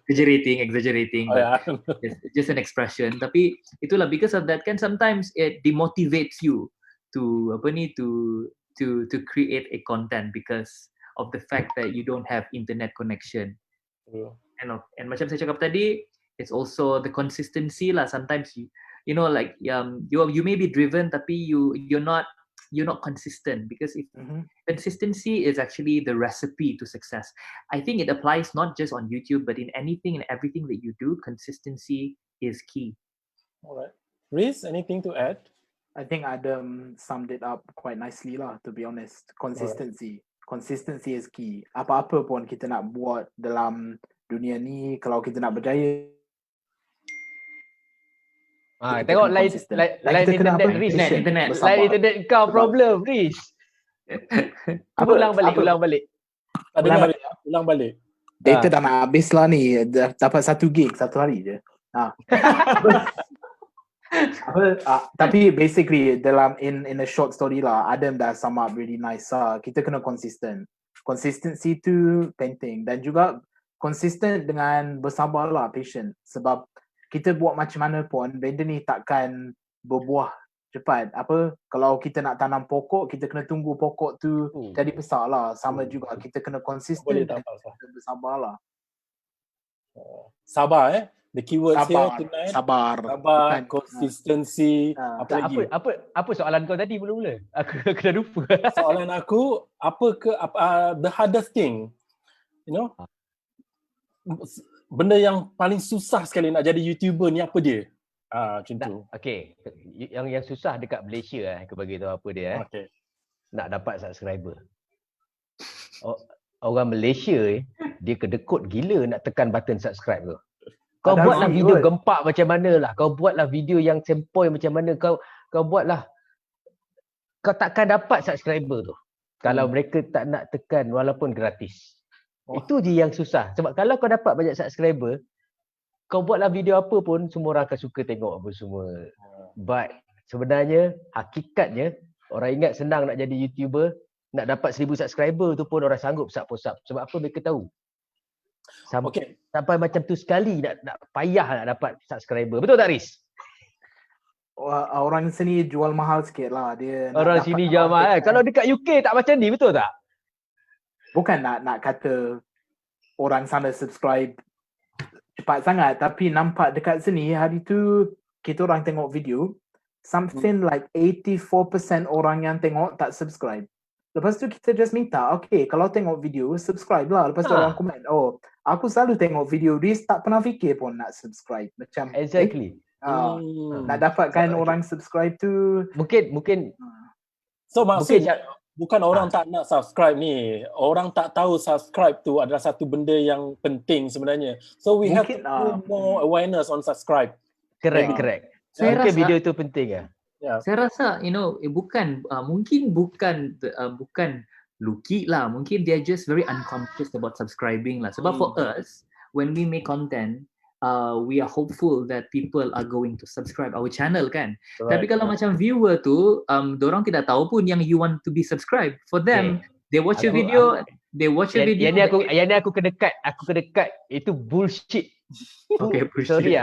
Exaggerating. It's just an expression. Tapi itulah, because of that kan sometimes it demotivates you to to create a content because of the fact that you don't have internet connection. And macam saya cakap tadi, it's also the consistency lah. Sometimes you know like you may be driven tapi you're not consistent, because if consistency is actually the recipe to success. I think it applies not just on YouTube but in anything and everything that you do. Consistency is key.
All right, Riz, anything to add?
I think Adam summed it up quite nicely lah, to be honest. Consistency. Consistency is key. Apa-apa pun kita nak buat dalam dunia ni, kalau kita nak berjaya,
tengok lain internet Riz. Lain internet kau problem Riz. Ulang balik.
Ulang balik.
Data dah nak habis lah ni. Dapat 1 gig satu hari je. Tapi basically dalam in a short story lah, Adam dah sum up really nice lah. Kita kena consistent. Consistency tu penting, dan juga consistent dengan bersabar lah, patient. Sebab kita buat macam mana pun, benda ni takkan berbuah cepat. Kalau kita nak tanam pokok, kita kena tunggu pokok tu jadi besar lah. Sama juga, kita kena konsisten dan bersabar lah.
Sabar the keyword here tonight.
Sabar,
consistency.
Apa soalan kau tadi mula-mula? Aku dah lupa.
Soalan aku, the hardest thing, you know, benda yang paling susah sekali nak jadi YouTuber ni apa dia? Macam tu.
Okay, yang susah dekat Malaysia aku bagi tahu apa dia.
Okay.
Nak dapat subscriber. Orang Malaysia dia kedekut gila nak tekan button subscribe tu. Kau buatlah video gempak macam mana lah. Kau buatlah video yang sempoi macam mana. Kau buatlah. Kau takkan dapat subscriber tu kalau mereka tak nak tekan walaupun gratis. Itu je yang susah. Sebab kalau kau dapat banyak subscriber, kau buatlah video apa pun, semua orang akan suka tengok apa semua. But sebenarnya, hakikatnya, orang ingat senang nak jadi YouTuber, nak dapat 1000 subscriber tu pun orang sanggup sap-posap. Sebab apa mereka tahu? Sampai macam tu sekali nak payah nak dapat subscriber. Betul tak, Riz?
Orang sini jual mahal sikit lah.
Orang sini jual mahal. Kalau dekat UK tak macam ni, betul tak?
Bukan nak kata orang sana subscribe cepat sangat, tapi nampak dekat sini hari tu kita orang tengok video, something like 84% orang yang tengok tak subscribe. Lepas tu kita just minta, okay, kalau tengok video subscribe lah. Lepas tu orang komen, aku selalu tengok video Riz, tak pernah fikir pun nak subscribe. Macam
exactly.
Nak dapatkan orang subscribe tu
mungkin
so maksudnya bukan orang tak nak subscribe ni. Orang tak tahu subscribe tu adalah satu benda yang penting sebenarnya. So we have to do more awareness on subscribe.
Correct. Saya rasa video tu penting ya.
Saya rasa bukan mungkin bukan lucky lah. Mungkin they are just very unconscious about subscribing lah. Sebab for us, when we make content, we are hopeful that people are going to subscribe our channel kan.
Right.
Tapi kalau macam viewer tu, dorang tidak tahu pun yang you want to be subscribed. For them, they watch a video, they watch a video.
Yang ni aku kena cut. Itu bullshit.
Okay, bullshit.
Sorry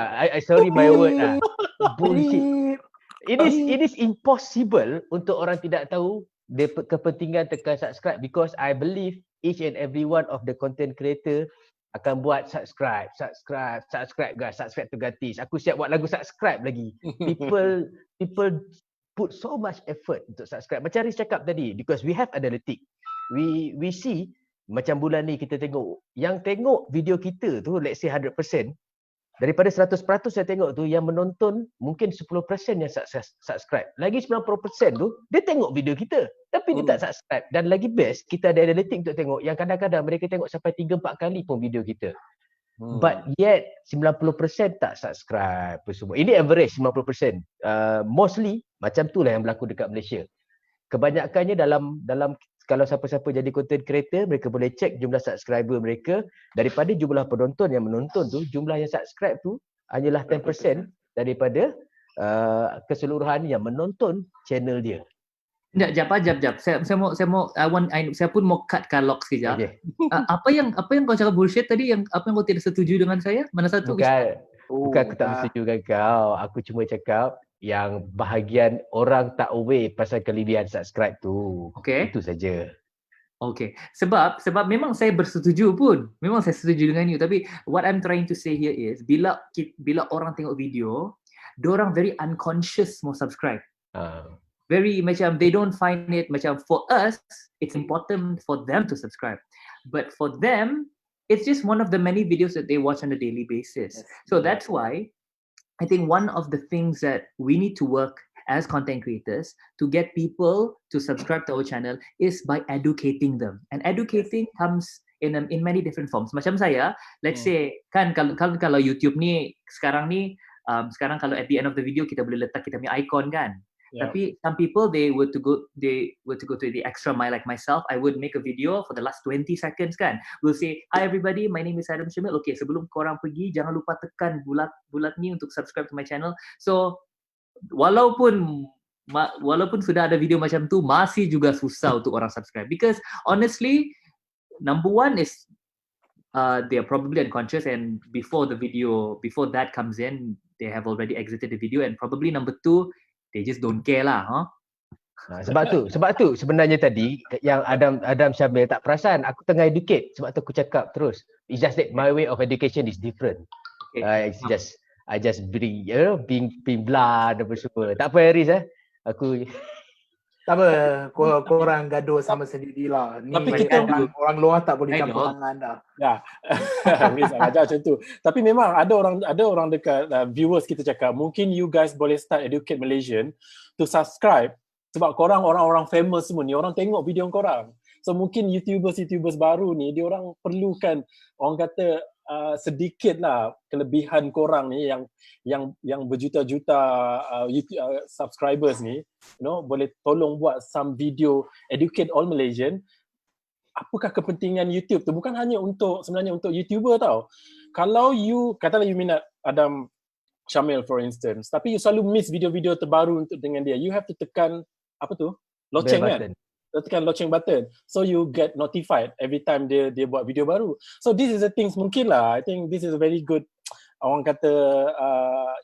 sorry my word bullshit. It is impossible untuk orang tidak tahu dia kepentingan tekan subscribe, because I believe each and every one of the content creator akan buat subscribe guys, subscribe tu gratis. Aku siap buat lagu subscribe lagi. People put so much effort untuk subscribe. Macam Riz cakap tadi, because we have analytic. We see macam bulan ni kita tengok, yang tengok video kita tu let's say 100%, daripada 100% saya tengok tu, yang menonton mungkin 10% yang subscribe. Lagi 90% tu dia tengok video kita tapi dia tak subscribe. Dan lagi best, kita ada analytic untuk tengok yang kadang-kadang mereka tengok sampai 3-4 kali pun video kita. But yet 90% tak subscribe semua. Ini average 90%. Mostly macam tu lah yang berlaku dekat Malaysia. Kebanyakannya dalam kalau siapa-siapa jadi content creator, mereka boleh check jumlah subscriber mereka. Daripada jumlah penonton yang menonton tu, jumlah yang subscribe tu hanyalah 10% daripada keseluruhan yang menonton channel dia.
Jap. Saya pun mau cut kalok sekejap.
Okay.
Apa yang kau cakap bullshit tadi, yang apa yang kau tidak setuju dengan saya? Mana satu?
Bukan aku tak setuju dengan kau. Aku cuma cakap yang bahagian orang tak aware pasal kelebihan subscribe tu.
Okay.
Itu saja.
Okay. Sebab memang saya bersetuju pun. Memang saya setuju dengan you. Tapi what I'm trying to say here is, bila orang tengok video, diorang very unconscious mau subscribe. Very macam they don't find it macam, for us it's important for them to subscribe. But for them, it's just one of the many videos that they watch on a daily basis. So that's why I think one of the things that we need to work as content creators to get people to subscribe to our channel is by educating them. And educating comes in many different forms. Macam saya, let's say kan kalau YouTube ni sekarang kalau at the end of the video kita boleh letak kita punya icon kan. Yeah. Tapi some people they were to go to the extra mile, like myself. I would make a video for the last 20 seconds kan. We'll say, hi everybody, my name is Adam Shamil. Okay, sebelum korang pergi, jangan lupa tekan bulat ni untuk subscribe to my channel. So walaupun sudah ada video macam tu, masih juga susah untuk orang subscribe. Because honestly, number one is they are probably unconscious, and before that comes in, they have already exited the video, and probably number two, they just don't care lah,
Sebab tu sebenarnya tadi yang Adam Syamil tak perasan aku tengah educate, sebab tu aku cakap terus. It's just that my way of education is different. Okay. I just bring being blah dan semua. Tak apa Haris aku
tak apa, korang gaduh sama sendirilah. Ni tapi kita orang luar tak boleh campur tangan dah.
Ya. Ajar macam tu. Tapi memang ada orang dekat viewers kita cakap, mungkin you guys boleh start educate Malaysian to subscribe, sebab korang orang-orang famous semua ni, orang tengok video korang. So mungkin YouTubers baru ni, dia orang perlukan, orang kata sedikit lah kelebihan korang ni yang berjuta-juta subscribers ni, boleh tolong buat some video educate all Malaysian. Apakah kepentingan YouTube tu? Bukan hanya sebenarnya untuk YouTuber tau. Kalau katalah you minat Adam Shamil for instance, tapi you selalu miss video-video terbaru dengan dia, you have to tekan loceng kan? Tekan loceng button, so you get notified every time dia buat video baru. So this is the things mungkin lah. I think this is a very good, orang kata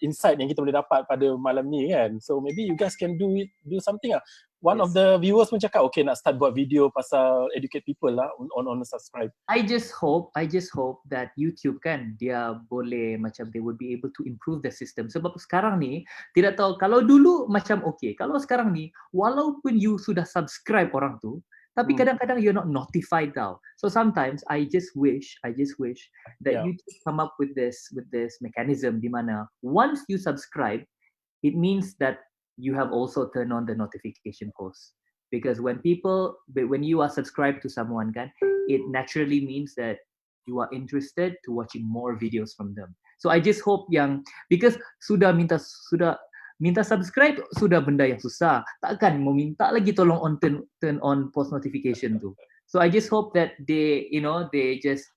insight yang kita boleh dapat pada malam ni kan. So maybe you guys can do something lah. One of the viewers pun cakap, okay nak start buat video pasal educate people lah on subscribe.
I just hope that YouTube kan, dia boleh macam they would be able to improve the system. Sebab sekarang ni tidak tahu, kalau dulu macam okay, kalau sekarang ni walaupun you sudah subscribe orang tu, tapi kadang-kadang you're not notified tau. So sometimes I just wish that YouTube come up with this mechanism di mana once you subscribe, it means that you have also turned on the notification post. Because when you are subscribed to someone kan, it naturally means that you are interested to watching more videos from them. So I just hope because sudah minta subscribe, sudah benda yang susah, takkan mau minta lagi tolong turn on post notification tu. So I just hope that they just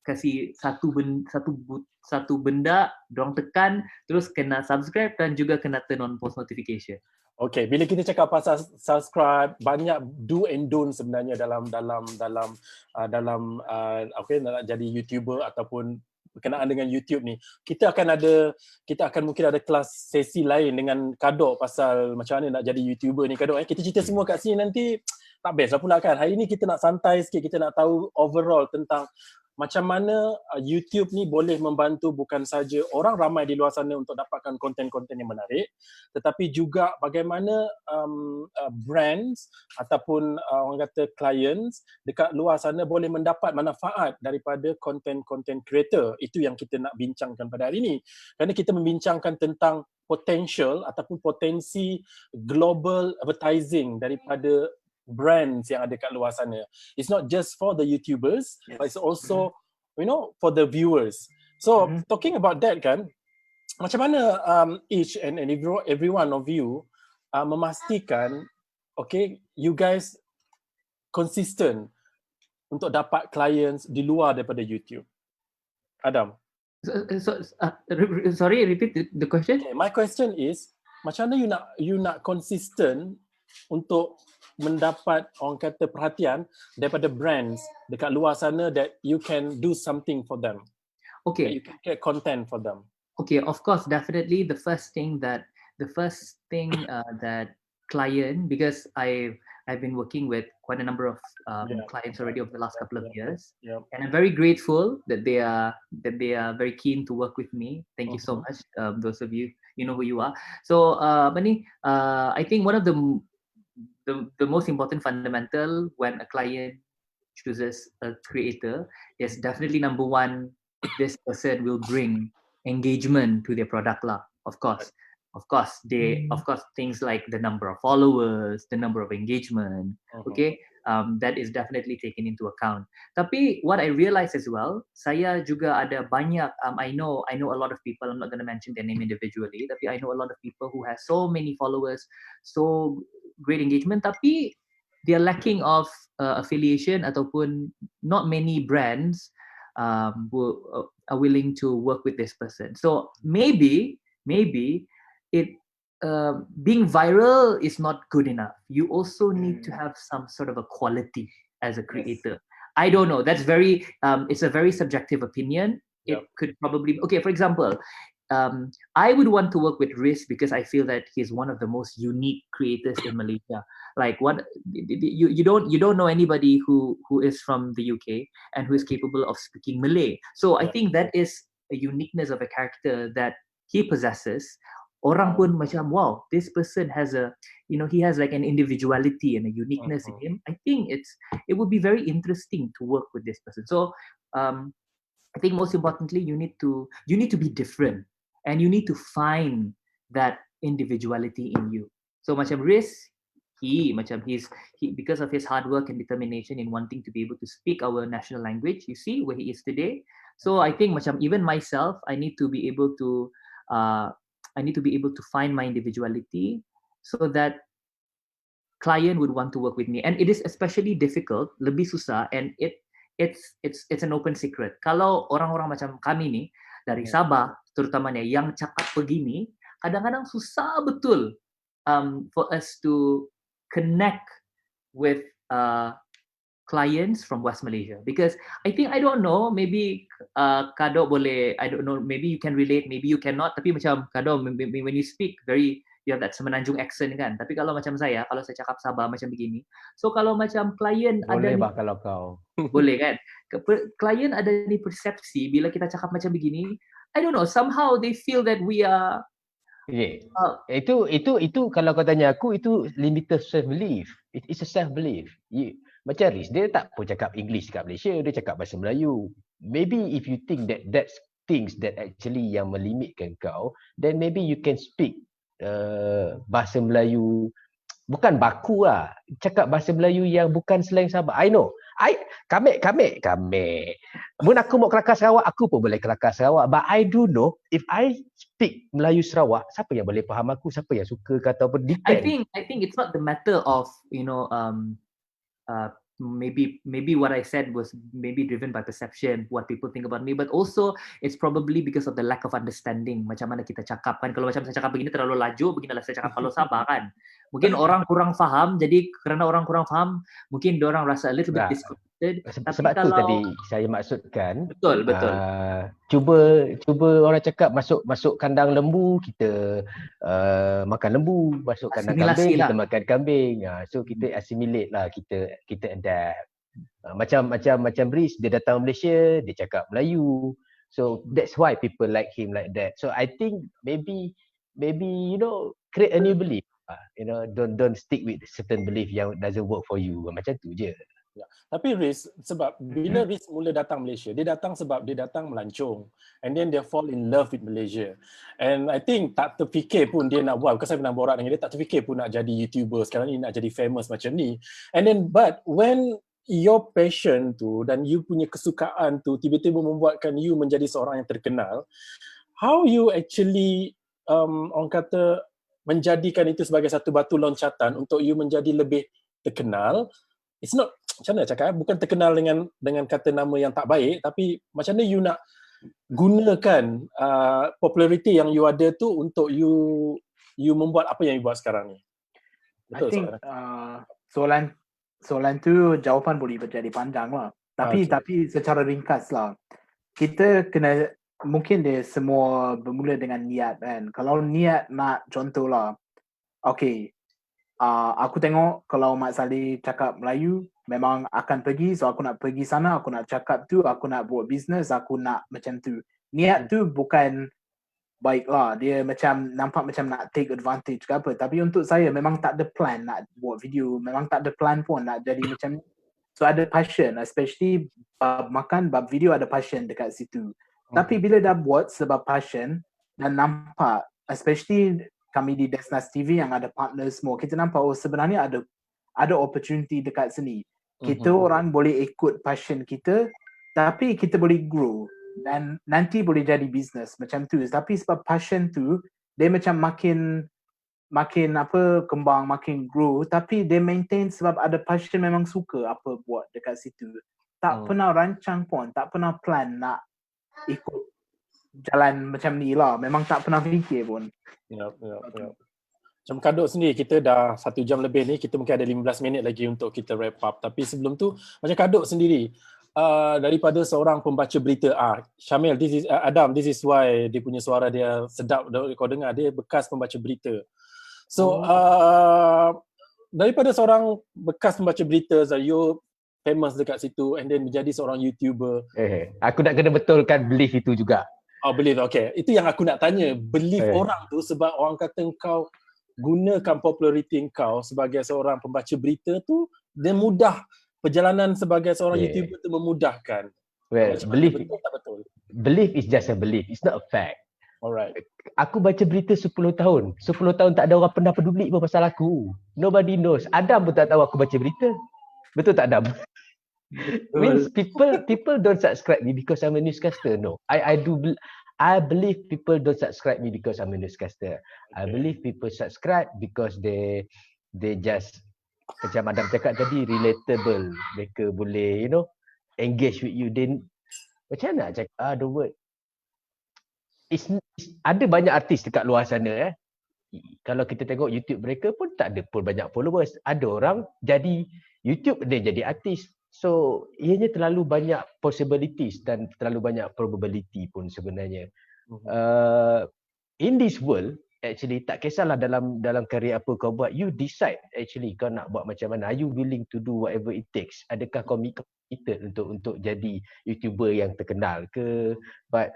kasih satu benda, dorang tekan, terus kena subscribe dan juga kena turn on post notification.
Okay, bila kita cakap pasal subscribe, banyak do and don't sebenarnya dalam okay, nak jadi YouTuber ataupun berkenaan dengan YouTube ni. Kita akan mungkin ada kelas sesi lain dengan Kadok pasal macam mana nak jadi YouTuber ni, Kadok. Kita cerita semua kat sini nanti tak best lah pula kan. Hari ni kita nak santai sikit, kita nak tahu overall tentang macam mana YouTube ni boleh membantu bukan saja orang ramai di luar sana untuk dapatkan konten-konten yang menarik, tetapi juga bagaimana brands ataupun orang kata clients dekat luar sana boleh mendapat manfaat daripada konten-konten creator. Itu yang kita nak bincangkan pada hari ini. Kerana kita membincangkan tentang potential ataupun potensi global advertising daripada brands yang ada kat luar sana. It's not just for the YouTubers, but it's also for the viewers. So talking about that kan, macam mana each and every one of you memastikan okay, you guys consistent untuk dapat clients di luar daripada YouTube? Adam.
Sorry, repeat the question.
Okay, my question is, macam mana you nak consistent untuk mendapat orang kata perhatian daripada brands dekat luar sana that you can do something for them.
Okay.
You can get content for them.
Okay, of course, definitely the first thing that client, because I've been working with quite a number of clients already over the last couple of years, and I'm very grateful that they are very keen to work with me. Thank you so much, those of you, you know who you are. So, I think one of the most important fundamental when a client chooses a creator is definitely number one, this person will bring engagement to their product lah. Of course, things like the number of followers, the number of engagement, okay, that is definitely taken into account. Tapi what I realize as well, saya juga ada banyak, I know a lot of people, I'm not going to mention their name individually, tapi I know a lot of people who have so many followers, so great engagement, tapi they are lacking of affiliation ataupun not many brands who are willing to work with this person. So maybe it being viral is not good enough. You also need to have some sort of a quality as a creator. Yes. I don't know. That's very it's a very subjective opinion. It could probably, okay, for example, I would want to work with Riz because I feel that he's one of the most unique creators in Malaysia. Like you don't know anybody who is from the UK and who is capable of speaking Malay. So I think that is a uniqueness of a character that he possesses. Orang pun macam, wow, this person has he has like an individuality and a uniqueness in him. I think it would be very interesting to work with this person. So I think most importantly, you need to be different. And you need to find that individuality in you. So macam Riz, he because of his hard work and determination in wanting to be able to speak our national language, you see where he is today. So I think macam even myself, I need to be able to find my individuality so that client would want to work with me. And it is especially difficult, lebih susah, and it's an open secret. Kalau orang-orang macam kami ni dari Sabah terutamanya yang cakap begini, kadang-kadang susah betul for us to connect with clients from West Malaysia, because I don't know, maybe Kadok boleh, I don't know, maybe you can relate, maybe you cannot, tapi macam Kadok when you speak you have that Semenanjung accent kan, tapi kalau macam saya cakap Sabah macam begini, so kalau macam klien
boleh
ada
kalau kau
boleh kan, klien ada ni persepsi bila kita cakap macam begini, I don't know, somehow they feel that we are
itu kalau kau tanya aku, itu limited self belief. It's a self belief. Macam Riz, dia tak pun cakap English kat Malaysia, dia cakap bahasa Melayu. Maybe if you think that that's things that actually yang melimitkan kau, then maybe you can speak bahasa Melayu bukan baku lah, cakap bahasa Melayu yang bukan slang Sabah. I know. Kami. Mun aku mau Kelakar Sarawak, aku pun boleh Kelakar Sarawak. But I do know, if I speak Melayu Sarawak, siapa yang boleh faham aku, siapa yang suka kata apa, depend.
I think it's not the matter of, maybe what I said was maybe driven by perception, what people think about me, but also it's probably because of the lack of understanding macam mana kita cakap kan. Kalau macam saya cakap begini terlalu laju, beginilah saya cakap kalau sabar kan. Mungkin orang kurang faham, jadi kerana orang kurang faham, mungkin diorang rasa a little bit disconnected.
Sebab tu tadi saya maksudkan
betul.
Cuba orang cakap masuk kandang lembu, kita makan lembu, masuk kandang kambing, kita makan kambing. So kita assimilate lah, kita adapt. Macam Riz, dia datang Malaysia, dia cakap Melayu. So that's why people like him like that. So I think maybe create a new belief. Don't stick with certain belief yang doesn't work for you. Macam tu je.
Ya. Tapi Riz, sebab bila Riz mula datang Malaysia, dia datang sebab dia datang melancong, and then dia fall in love with Malaysia. And I think tak terfikir pun dia nak buat, because saya pernah borak dengan dia, tak terfikir pun nak jadi YouTuber sekarang ni, nak jadi famous macam ni. And then but when your passion tu dan you punya kesukaan tu tiba-tiba membuatkan you menjadi seorang yang terkenal, how you actually orang kata menjadikan itu sebagai satu batu loncatan untuk you menjadi lebih terkenal? It's not, macam mana cakap, bukan terkenal dengan kata nama yang tak baik, tapi macam mana you nak gunakan popularity yang you ada tu untuk you membuat apa yang you buat sekarang ni?
Betul. I think soalan tu jawapan boleh menjadi panjang lah. Tapi secara ringkas lah, kita kena, mungkin dia semua bermula dengan niat kan. Kalau niat nak, contohlah, okay, aku tengok kalau Mat Salleh cakap Melayu, memang akan pergi, so aku nak pergi sana, aku nak cakap tu, aku nak buat bisnes, aku nak macam tu. Niat tu bukan baik lah, dia macam nampak macam nak take advantage ke apa. Tapi untuk saya memang tak ada plan nak buat video, memang tak ada plan pun nak jadi macam ni. So ada passion, especially bab makan, bab video ada passion dekat situ. Tapi bila dah buat sebab passion dan nampak, especially kami di Desnas TV yang ada partner semua, kita nampak sebenarnya ada opportunity dekat sini. Kita orang boleh ikut passion kita, tapi kita boleh grow dan nanti boleh jadi business macam tu. Tapi sebab passion tu dia macam makin kembang, makin grow, tapi dia maintain sebab ada passion, memang suka apa buat dekat situ. Tak pernah rancang pun, tak pernah plan nak ikut jalan macam ni lah. Memang tak pernah fikir pun.
Yep. Macam Kadok sendiri, kita dah 1 jam lebih ni, kita mungkin ada 15 minit lagi untuk kita wrap up. Tapi sebelum tu, macam Kadok sendiri, daripada seorang pembaca berita, Syamil, Adam, this is why dia punya suara dia sedap, kau dengar, dia bekas pembaca berita. So, daripada seorang bekas pembaca berita, you famous dekat situ and then menjadi seorang YouTuber.
Aku nak kena betulkan belief itu juga.
Belief, okay. Itu yang aku nak tanya. Belief orang tu, sebab orang kata kau gunakan populariti kau sebagai seorang pembaca berita tu, dia mudah. Perjalanan sebagai seorang YouTuber tu memudahkan.
Well, belief,
betul tak betul?
Belief is just a belief. It's not a fact.
Alright.
Aku baca berita 10 tahun. 10 tahun tak ada orang pernah peduli pun pasal aku. Nobody knows. Adam pun tak tahu aku baca berita. Betul tak, Adam? Means people don't subscribe me because I'm a newscaster. No. I believe people don't subscribe me because I'm a newscaster. Okay. I believe people subscribe because they just, macam Adam cakap tadi, relatable. Mereka boleh, engage with you. Then macam nak cakap the word? Ada banyak artis dekat luar sana. Kalau kita tengok YouTube mereka pun tak ada pun banyak followers. Ada orang jadi YouTube, dia jadi artis. So, ianya terlalu banyak possibilities dan terlalu banyak probability pun sebenarnya. In this world, actually, tak kisahlah dalam karya apa kau buat, you decide actually kau nak buat macam mana. Are you willing to do whatever it takes? Adakah kau committed untuk jadi YouTuber yang terkenal ke? But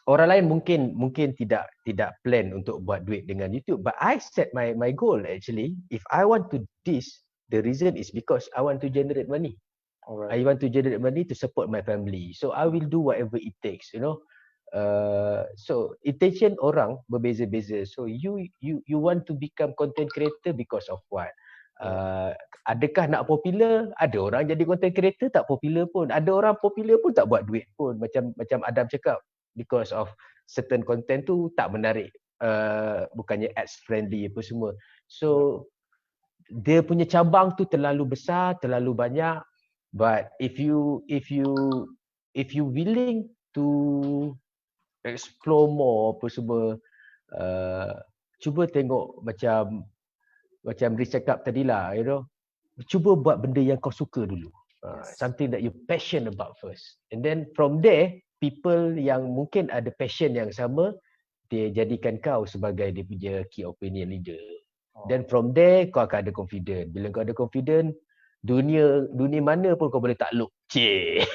orang lain mungkin tidak plan untuk buat duit dengan YouTube. But I set my goal actually. If I want to do this, the reason is because I want to generate money. Alright. I want to generate money to support my family. So I will do whatever it takes, So intention orang berbeza-beza. So you want to become content creator because of what? Adakah nak popular? Ada orang jadi content creator tak popular pun. Ada orang popular pun tak buat duit pun. Macam Adam cakap, because of certain content tu tak menarik, bukannya ads friendly apa semua. So dia punya cabang tu terlalu besar, terlalu banyak. But if you willing to explore more apa semua, cuba tengok macam Riz cakap tadilah, cuba buat benda yang kau suka dulu. Something that you passionate about first. And then from there, people yang mungkin ada passion yang sama, dia jadikan kau sebagai dia punya key opinion leader. Then from there, kau akan ada confident. Bila kau ada confident, dunia mana pun kau boleh takluk. Cik.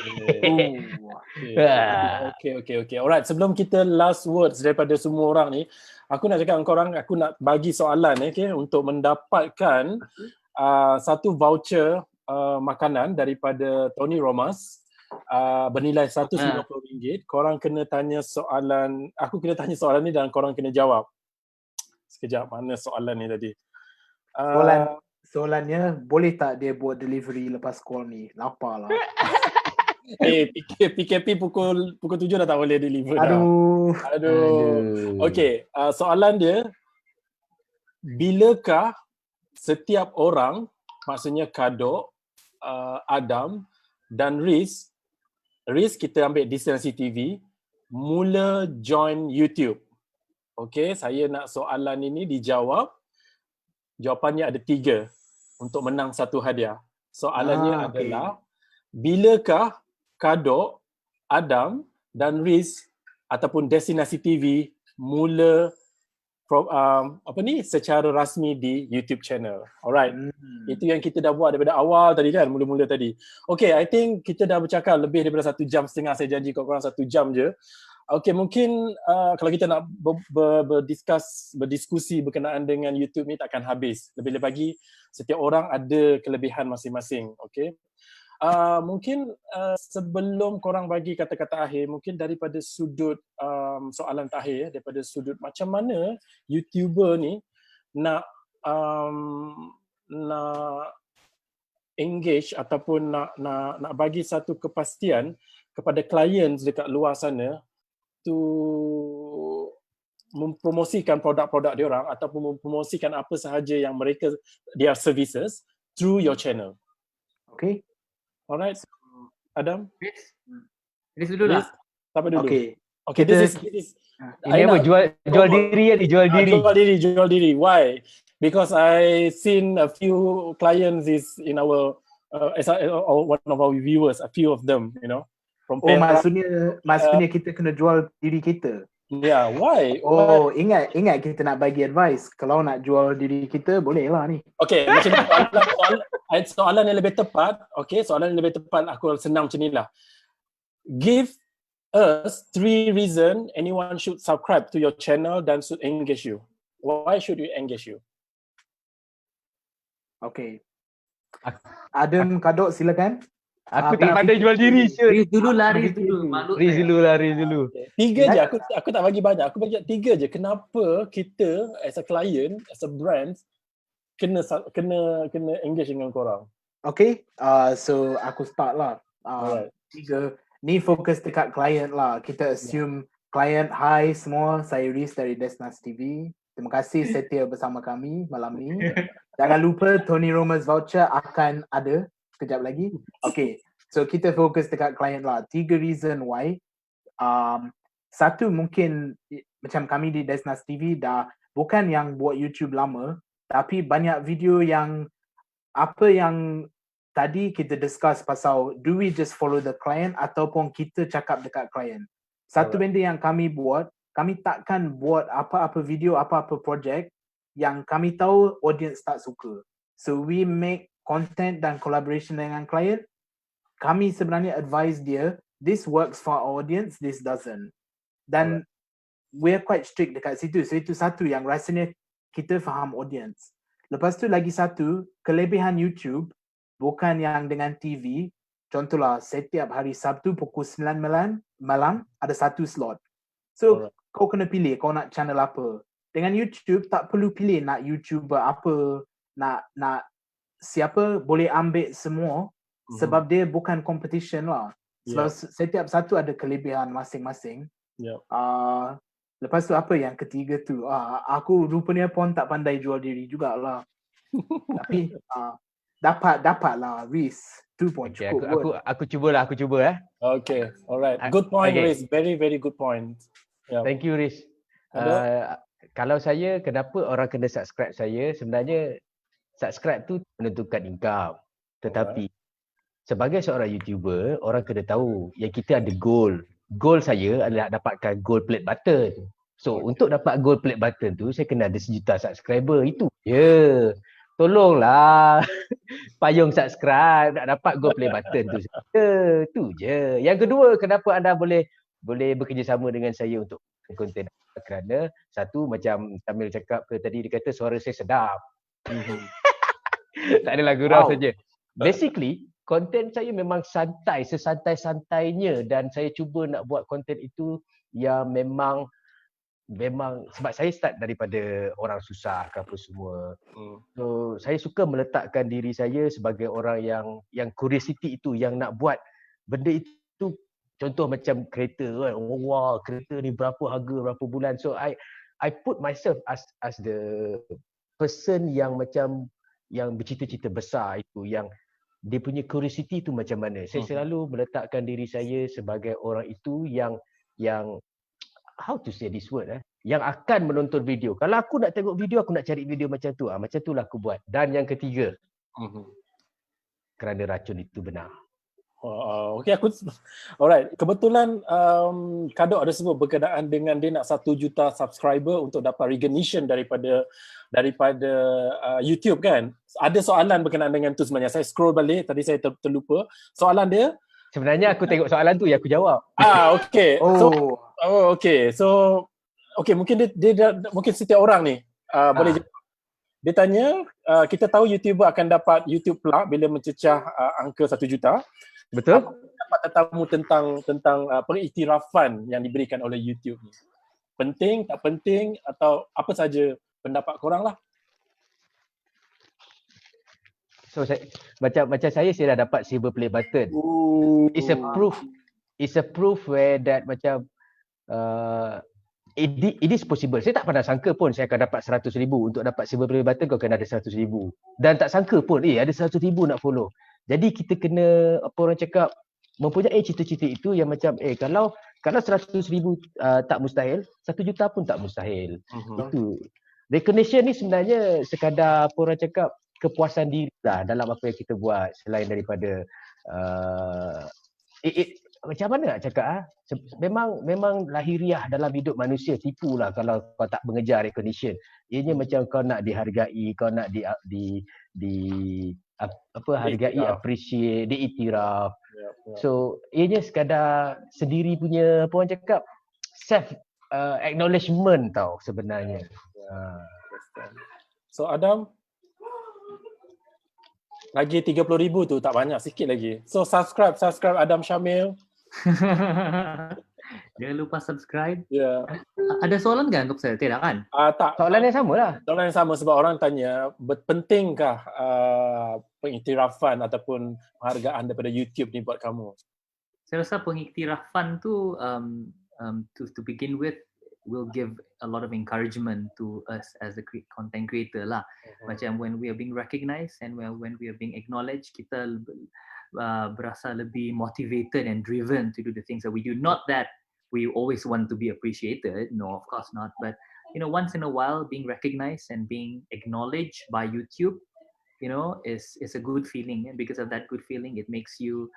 Okay. Alright, sebelum kita last words daripada semua orang ni, aku nak cakap dengan korang, aku nak bagi soalan untuk mendapatkan satu voucher makanan daripada Tony Romas bernilai RM150. Korang kena tanya soalan, aku kena tanya soalan ni dan korang kena jawab. Sekejap, mana soalan ni tadi?
Soalannya, boleh tak dia buat delivery lepas call ni? Lapar lah.
PKP pukul 7 dah tak boleh deliver dah.
Aduh.
Okay, soalan dia, bilakah setiap orang, maksudnya Kadok, Adam dan Riz kita ambil Destinasi TV, mula join YouTube. Okay, saya nak soalan ini dijawab. Jawapannya ada 3 untuk menang satu hadiah. Soalannya adalah, bilakah Kadok, Adam dan Riz ataupun Destinasi TV mula secara rasmi di YouTube channel. Alright. Itu yang kita dah buat daripada awal tadi kan, mula-mula tadi. Okay, I think kita dah bercakap lebih daripada 1 jam setengah. Saya janji korang 1 jam je. Okay, mungkin kalau kita nak berdiskusi berkenaan dengan YouTube ni takkan habis. Lebih-lebih lagi, setiap orang ada kelebihan masing-masing. Okay. Mungkin sebelum korang bagi kata-kata akhir, mungkin daripada sudut soalan terakhir, daripada sudut macam mana YouTuber ni nak engage ataupun nak bagi satu kepastian kepada clients dekat luar sana to mempromosikan produk-produk diorang ataupun mempromosikan apa sahaja yang mereka, their services through your channel. Okay. Alright, Adam.
Riz dulu lah.
Siapa dulu? Okay, this is
ini apa? Jual diri ni, jual diri.
Jual diri. Why? Because I seen a few clients is in our one of our viewers, a few of them, from
maksudnya kita kena jual diri kita.
Yeah, why?
Ingat kita nak bagi advice. Kalau nak jual diri kita, boleh lah ni.
Okay, macam ni soalan yang lebih tepat. Okay, soalan yang lebih tepat aku senang macam ni lah. Give us 3 reasons anyone should subscribe to your channel dan should engage you. Why should you engage you?
Okay. Adam, Kadok, silakan.
Aku tak pandai jual diri.
Riz dulu.
Riz dulu.
3 je, aku tak bagi banyak. Aku bagi 3 je. Kenapa kita as a client, as a brand kena engage dengan korang?
Okay, so aku start lah. 3 ni fokus dekat client lah. Kita assume client, hi semua, saya Riz dari Destinasi TV. Terima kasih setia bersama kami malam ni. Jangan lupa Tony Romas voucher akan ada sekejap lagi. Okay, so kita fokus dekat client lah. 3 reason why. Satu, mungkin macam kami di Destinasi TV dah bukan yang buat YouTube lama, tapi banyak video yang apa yang tadi kita discuss pasal do we just follow the client ataupun kita cakap dekat client. Satu benda yang kami buat, kami takkan buat apa-apa video, apa-apa projek yang kami tahu audience tak suka. So we make content dan collaboration dengan client. Kami sebenarnya advise dia, this works for our audience, this doesn't. Dan we're quite strict dekat situ. So itu satu yang rasanya kita faham audience. Lepas tu lagi satu, kelebihan YouTube bukan yang dengan TV. Contohlah, setiap hari Sabtu pukul 9 malam ada satu slot. So kau kena pilih kau nak channel apa. Dengan YouTube tak perlu pilih nak YouTuber apa, nak siapa, boleh ambil semua sebab dia bukan competition lah. Sebab setiap satu ada kelebihan masing-masing. Lepas tu apa yang ketiga tu? Aku rupanya pun tak pandai jual diri jugalah. Tapi dapatlah Riz. 2 point
Okay,
cukup.
aku cuba.
Okay, alright. Good point,
Okay.
Riz. Very, very good point. Yeah.
Thank you, Riz. Kalau saya, kenapa orang kena subscribe saya? Sebenarnya subscribe tu menentukan income. Tetapi sebagai seorang YouTuber, orang kena tahu yang kita ada goal. Goal saya adalah dapatkan gold plate button. So, untuk dapat gold plate button tu, saya kena ada 1 juta subscriber. Itu je. Tolonglah. Payung subscribe nak dapat gold plate button tu. Itu je. Yang kedua, kenapa anda boleh bekerjasama dengan saya untuk konten? Kerana satu, macam Samil cakap ke tadi, dia kata suara saya sedap. Tak adalah gurau saja. Basically, konten saya memang santai, sesantai-santainya, dan saya cuba nak buat konten itu yang memang sebab saya start daripada orang susah ke apa semua. So saya suka meletakkan diri saya sebagai orang yang curiosity itu, yang nak buat benda itu. Contoh macam kereta kan. Wah, kereta ni berapa harga, berapa bulan. So I put myself as the person yang macam yang bercita-cita besar itu, yang dia punya curiosity tu macam mana. Saya selalu meletakkan diri saya sebagai orang itu yang how to say this word yang akan menonton video. Kalau aku nak tengok video, aku nak cari video macam tu. Macam itulah aku buat. Dan yang ketiga, kerana racun itu benar.
Okay, alright. Kebetulan Kadok ada sebut berkenaan dengan dia nak 1 juta subscriber untuk dapat recognition daripada YouTube kan. Ada soalan berkenaan dengan tu sebenarnya. Saya scroll balik, tadi saya terlupa. Soalan dia,
sebenarnya aku tengok soalan tu yang aku jawab.
Okay. So mungkin dia mungkin setiap orang ni boleh jawab. Dia tanya, kita tahu YouTuber akan dapat YouTube plug bila mencecah angka 1 juta.
Betul?
Dapat tetamu tentang pengiktirafan yang diberikan oleh YouTube ni. Penting, tak penting, atau apa saja pendapat korang lah.
So macam saya dah dapat silver play button. It's a proof where that macam it is possible. Saya tak pernah sangka pun saya akan dapat 100,000. Untuk dapat silver play button kau kena ada 100,000. Dan tak sangka pun ada 100,000 nak follow. Jadi kita kena, apa orang cakap, mempunyai cita-cita itu yang macam kalau 100,000 tak mustahil, 1 juta pun tak mustahil. Itu recognition ni sebenarnya sekadar, apa orang cakap, kepuasan diri lah dalam apa yang kita buat, selain daripada macam mana nak cakap memang lahiriah dalam hidup manusia. Tipulah kalau kau tak mengejar recognition. Ianya macam kau nak dihargai, kau nak hargai, appreciate, diiktiraf. So ianya sekadar sendiri punya, apa orang cakap, self acknowledgement tau sebenarnya.
So Adam, lagi 30,000 tu tak banyak, sikit lagi. So subscribe Adam Syamil.
Jangan lupa subscribe.
Ya.
Ada soalan kan untuk saya? Tidak kan?
Tak.
Soalan yang sama lah.
Soalan yang sama, sebab orang tanya, pentingkah pengiktirafan ataupun penghargaan daripada YouTube ni buat kamu?
Saya rasa pengiktirafan tu to begin with will give a lot of encouragement to us as a content creator lah. Macam when we are being recognized and when we are being acknowledged, kita berasa lebih motivated and driven to do the things that we do. Not that we always want to be appreciated, no, of course not. But once in a while, being recognized and being acknowledged by YouTube, is a good feeling. And because of that good feeling, it makes you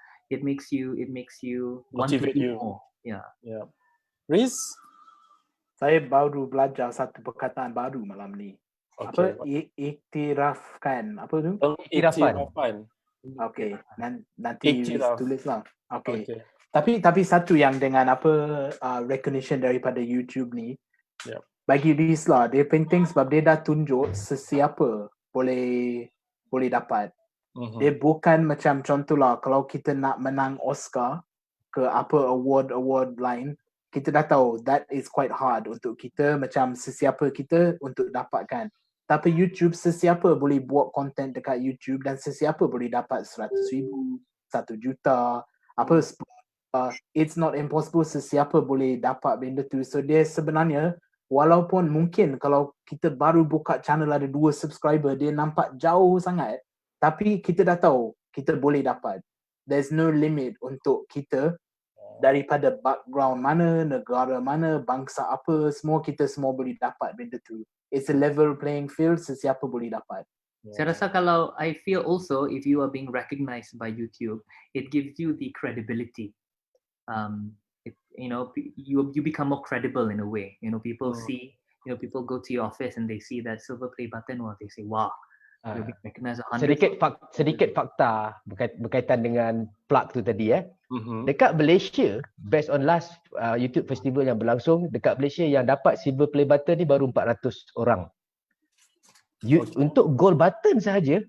want to do more. Yeah.
Riz?
Saya baru belajar satu perkataan baru malam ni.
Okay.
Apa? Iktirafkan. Apa tu?
Iktirafan.
Okay. Nanti
Iktiraf.
tulislah. Okay. Tapi satu yang dengan recognition daripada YouTube ni, bagi Riz lah, dia penting sebab dia dah tunjuk sesiapa boleh dapat. Dia bukan macam contohlah kalau kita nak menang Oscar ke apa award lain, kita dah tahu that is quite hard untuk kita, macam sesiapa kita untuk dapatkan. Tapi YouTube, sesiapa boleh buat konten dekat YouTube dan sesiapa boleh dapat 100,000, 1 juta, it's not impossible, sesiapa boleh dapat benda tu. So dia sebenarnya walaupun mungkin kalau kita baru buka channel ada 2 subscriber, dia nampak jauh sangat, tapi kita dah tahu kita boleh dapat. There's no limit untuk kita daripada background mana, negara mana, bangsa apa, kita semua boleh dapat benda tu. It's a level playing field, sesiapa boleh dapat.
Saya rasa kalau I feel also if you are being recognized by YouTube, it gives you the credibility. You become more credible in a way. People see, people go to your office and they see that silver play button, or they say, wow, you're being recognized 100.
Sedikit fakta berkaitan dengan plug tu tadi Dekat Malaysia, based on last YouTube festival yang berlangsung, dekat Malaysia yang dapat silver play button ni baru 400 orang. Untuk gold button sahaja,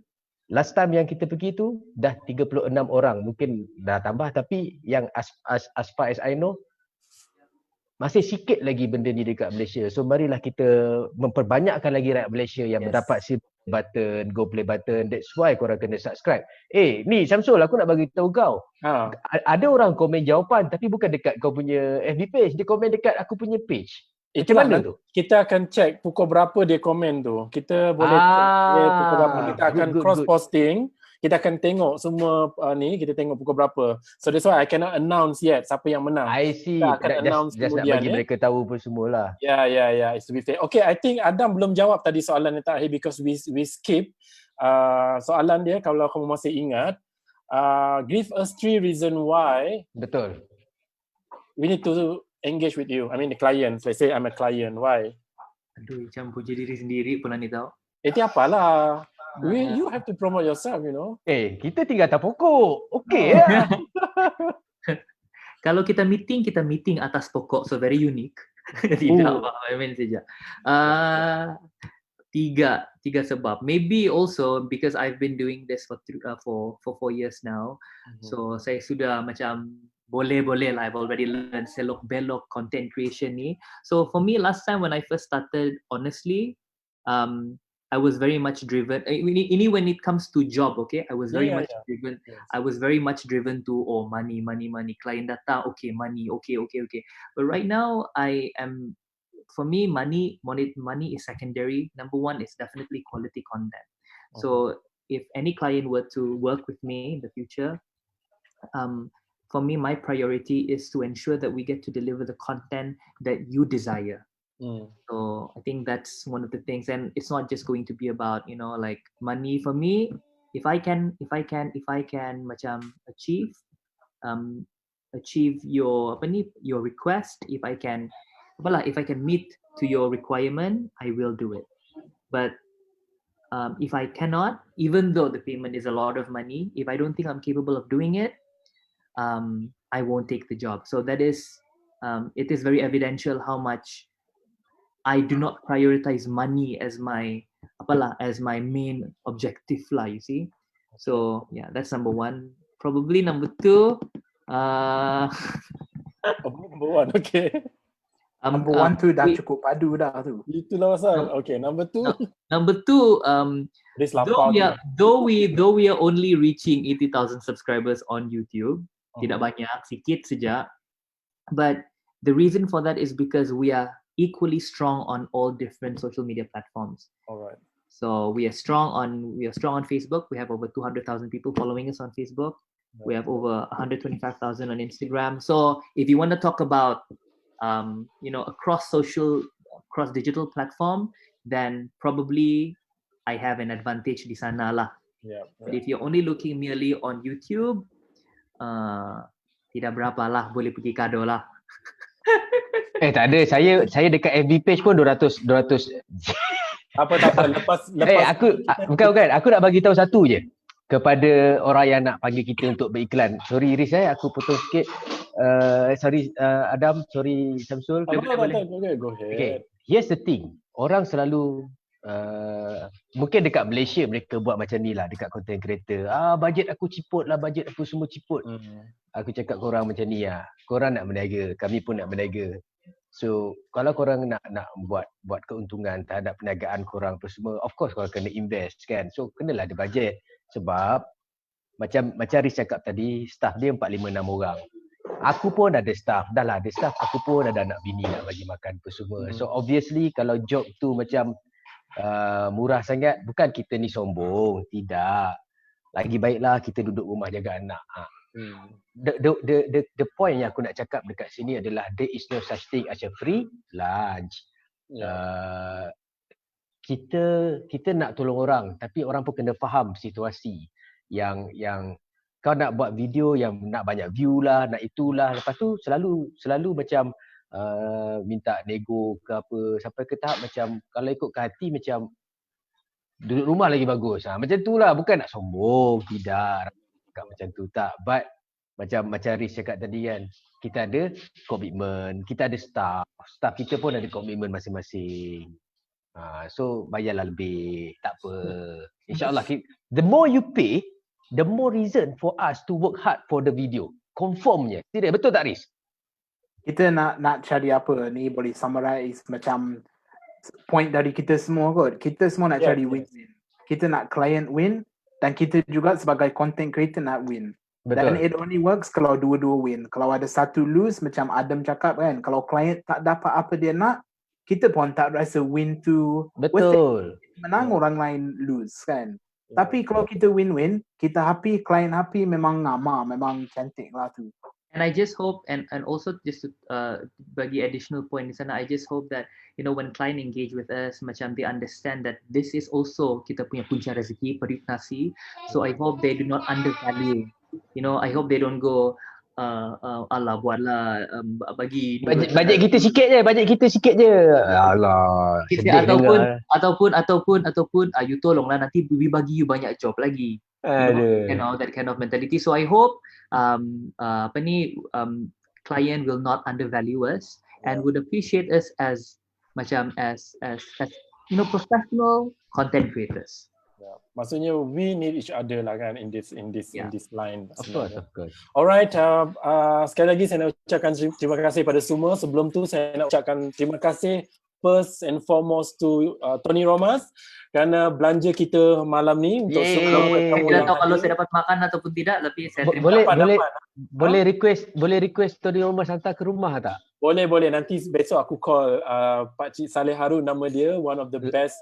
last time yang kita pergi tu dah 36 orang. Mungkin dah tambah, tapi yang as far as I know, masih sikit lagi benda ni dekat Malaysia. So marilah kita memperbanyakkan lagi rakyat Malaysia yang mendapat silver button, gold play button. That's why korang kena subscribe. Ni Syamsul, aku nak bagi tahu kau. Ada orang komen jawapan tapi bukan dekat kau punya FB page, dia komen dekat aku punya page.
Macam mana tu? Kita akan check pukul berapa dia komen tu. Kita boleh check pukul berapa. Kita akan cross posting. Kita akan tengok semua ni, kita tengok pukul berapa. So that's why I cannot announce yet siapa yang menang.
I see.
Kita akan announce
just nak bagi mereka tahu pun semualah.
Yeah. It's to be fair. Okay, I think Adam belum jawab tadi soalan yang terakhir because we skip soalan dia kalau kamu masih ingat. Give us 3 reason why.
Betul.
We need to engage with you. I mean the clients. Let's say I'm a client. Why?
Aduh, macam puji diri sendiri pula ni tau.
Apalah. You have to promote yourself,
Kita tinggal atas pokok. Okay ya.
Kalau kita meeting atas pokok. So very unique. Tidak apa, I mean saja. Tiga sebab. Maybe also because I've been doing this for 4 years now. So saya sudah macam boleh lah. I've already learned selok-belok content creation ni. So for me last time when I first started, honestly, I was very much driven. Ini when it comes to job, okay? I was very much driven. Yes. I was very much driven to money. Client datang, okay, money, okay. But right now, for me, money is secondary. Number one is definitely quality content. So if any client were to work with me in the future, for me, my priority is to ensure that we get to deliver the content that you desire. So I think that's one of the things, and it's not just going to be about like money. For me, if I can macam achieve your request, if I can meet to your requirement, I will do it. But if I cannot, even though the payment is a lot of money, if I don't think I'm capable of doing it, I won't take the job. So that is it is very evidential how much I do not prioritize money as my main objective lah, you see. So yeah, that's number one. Probably number two.
Number one, okay.
Number one tu dah cukup padu dah tu.
Itulah pasal. Okay, number two.
Number two. Though we are only reaching 80,000 subscribers on YouTube, tidak banyak, sikit saja. But the reason for that is because we are equally strong on all different social media platforms.
All right.
So we are strong on Facebook. We have over 200,000 people following us on Facebook. We have over 125,000 on Instagram. So if you want to talk about across digital platform, then probably I have an advantage di sana lah.
Yeah.
But if you're only looking merely on YouTube, tidak berapa lah, boleh pergi kado lah.
Tak ada. Saya dekat FB page pun 200.
Apa lepas
bukan. Aku nak bagi tahu satu je kepada orang yang nak panggil kita untuk beriklan. Sorry Iris, aku potong sikit. Sorry Adam, sorry Syamsul.
Boleh. Go ahead.
Okay. Here's the thing. Orang selalu mungkin dekat Malaysia mereka buat macam ni lah dekat content creator. Bajet aku ciput lah, bajet aku semua ciput. Aku cakap korang macam ni lah. Korang nak berniaga, kami pun nak berniaga. So kalau korang nak buat keuntungan terhadap perniagaan korang apa semua, of course korang kena invest kan. So kenalah ada bajet. Sebab macam Riz cakap tadi, staff dia 4-5-6 orang. aku pun ada staff. Dah lah ada staff, aku pun ada anak bini nak bagi makan apa semua. So obviously kalau job tu macam murah sangat, bukan kita ni sombong, tidak. Lagi baiklah kita duduk rumah jaga anak. The point yang aku nak cakap dekat sini adalah there is no such thing as a free lunch. Kita nak tolong orang, tapi orang pun kena faham situasi yang kau nak buat video yang nak banyak view lah, nak itulah, lepas tu selalu macam minta nego ke apa, sampai ke tahap macam kalau ikut ke hati macam duduk rumah lagi bagus. Macam tu lah, bukan nak sombong, tidak macam tu tak, but macam Riz cakap tadi kan, kita ada komitmen, kita ada staff kita pun ada komitmen masing-masing. So bayarlah lebih, tak apa. InsyaAllah the more you pay, the more reason for us to work hard for the video. Confirmnya. Tidak, betul tak Riz?
Kita nak cari apa ni, boleh summarize macam point dari kita semua kot. Kita semua nak cari win-win. Kita nak client win dan kita juga sebagai content creator nak win. Betul. Dan it only works kalau dua-dua win. Kalau ada satu lose, macam Adam cakap kan, kalau client tak dapat apa dia nak, kita pun tak rasa win tu.
Betul.
Menang orang lain lose kan. Tapi kalau kita win-win, kita happy, client happy, memang memang cantik lah tu.
And I just hope, and also just to bagi additional point di sana, I just hope that when client engage with us, macam they understand that this is also kita punya punca rezeki, periuk nasi. So I hope they do not undervalue. I hope they don't go, Allah buatlah bagi
bajet kita sikit je. Allah.
Ataupun you tolonglah nanti we bagi you banyak job lagi. That kind of mentality. So I hope client will not undervalue us and would appreciate us as professional content creators.
Maksudnya we need each other lah kan in this line.
Of course.
Alright, sekali lagi saya nak ucapkan terima kasih pada semua. Sebelum tu saya nak ucapkan terima kasih first and foremost to Tony Romas kerana belanja kita malam ni untuk semua
tamu. Tidak tahu kalau saya dapat makan ataupun tidak, tapi saya
boleh request Tony Romas hantar ke rumah tak?
Boleh. Nanti besok aku call Pak Cik Saleh Harun, nama dia one of the best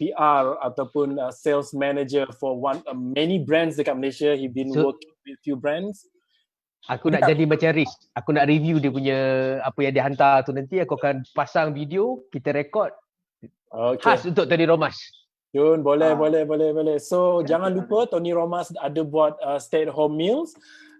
PR ataupun sales manager for many brands dekat Malaysia. He been working with few brands.
Aku nak jadi macam Riz. Aku nak review dia punya apa yang dia hantar tu. Nanti aku akan pasang video, kita rekod khas untuk Tony Romas.
Jun, boleh. So jangan lupa Tony Romas ada buat stay at home meals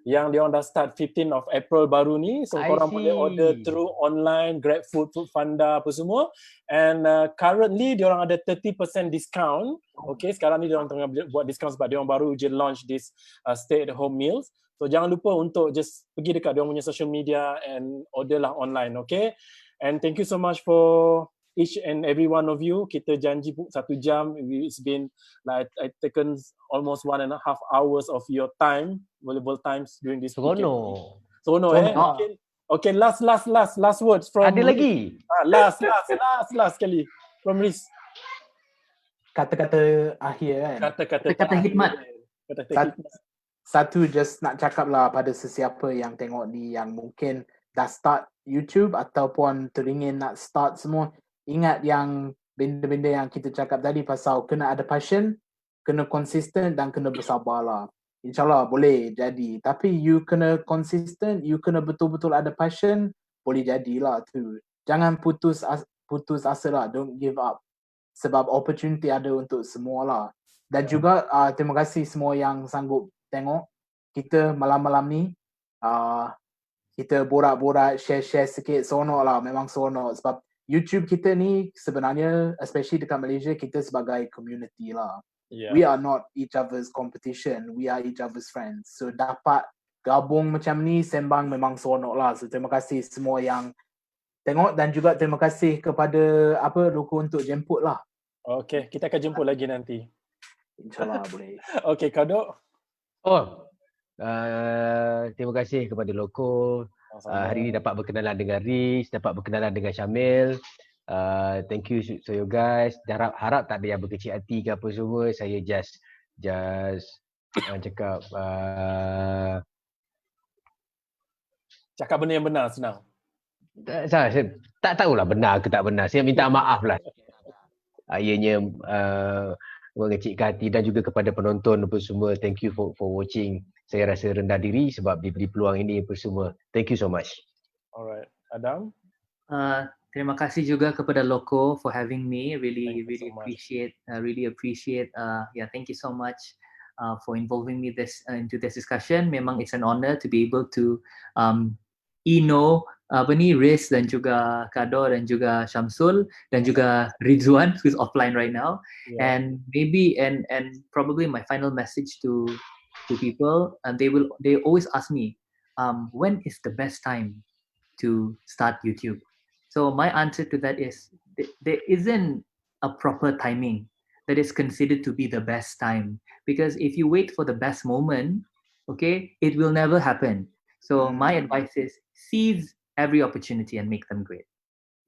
yang dia orang dah start 15 of April baru ni. So korang boleh order through online, GrabFood, Foodpanda apa semua. And currently dia orang ada 30% discount. Okay, sekarang ni dia orang tengah buat discount sebab dia orang baru je launch this stay at home meals. So jangan lupa untuk just pergi dekat dia orang punya social media and order lah online, okay? And thank you so much for each and every one of you. Kita janji 1 jam. It's been like I've taken almost 1.5 hours of your time, valuable times during this weekend. Sono. Okay, last words from
ada lagi.
Last sekali from Riz.
Kata-kata akhir kan.
Kata hikmat.
Satu, just nak cakap lah pada sesiapa yang tengok ni yang mungkin dah start YouTube ataupun teringin nak start semua, ingat yang benda-benda yang kita cakap tadi pasal kena ada passion, kena konsisten dan kena bersabar lah. InsyaAllah boleh jadi. Tapi you kena konsisten, you kena betul-betul ada passion, boleh jadilah tu. Jangan putus asa lah, don't give up. Sebab opportunity ada untuk semua lah. Dan juga terima kasih semua yang sanggup tengok kita malam-malam ni. Kita borak-borak, share-share sikit, seronok lah, memang seronok. Sebab YouTube kita ni sebenarnya, especially dekat Malaysia, kita sebagai community lah. We are not each other's competition, we are each other's friends. So dapat gabung macam ni, sembang memang seronok lah. So terima kasih semua yang tengok dan juga terima kasih kepada Loku untuk jemput lah.
Okay, kita akan jemput lagi nanti.
InsyaAllah boleh.
Okay, Kado.
Terima kasih kepada Loku. Hari ini dapat berkenalan dengan Riz, dapat berkenalan dengan Syamil. Thank you to you guys. Harap tak ada yang berkecil hati ke apa semua. Saya just cakap
Cakap benda yang benar senang.
Saya tak tahulah benar ke tak benar. Saya minta maaf lah. Ianya mengecikkan hati dan juga kepada penonton apa semua. Thank you for watching. Saya rasa rendah diri sebab diberi peluang ini apa semua. Thank you so much.
Alright, Adam.
Terima kasih juga kepada Loco for having me. Really
so
appreciate. Yeah, thank you so much for involving me into this discussion. Memang it's an honor to be able to Riz dan juga Kado dan juga Syamsul dan juga Ridzuan who's offline right now. Yeah. And maybe and probably my final message to people, and they always ask me, when is the best time to start YouTube? So my answer to that is there isn't a proper timing that is considered to be the best time, because if you wait for the best moment, okay, it will never happen. So my advice is seize every opportunity and make them great.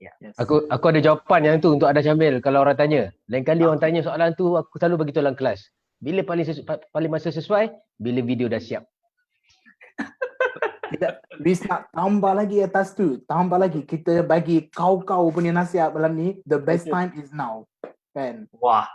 Yeah.
Yes. Aku ada jawapan yang tu untuk Adam Syamil kalau orang tanya. Lain kali orang tanya soalan tu, aku selalu bagi tahu dalam kelas. Bila paling masa sesuai? Bila video dah siap.
Riz nak tambah lagi atas tu. Tambah lagi. Kita bagi kau punya nasihat malam ni. The best time is now. Kan?
Wah.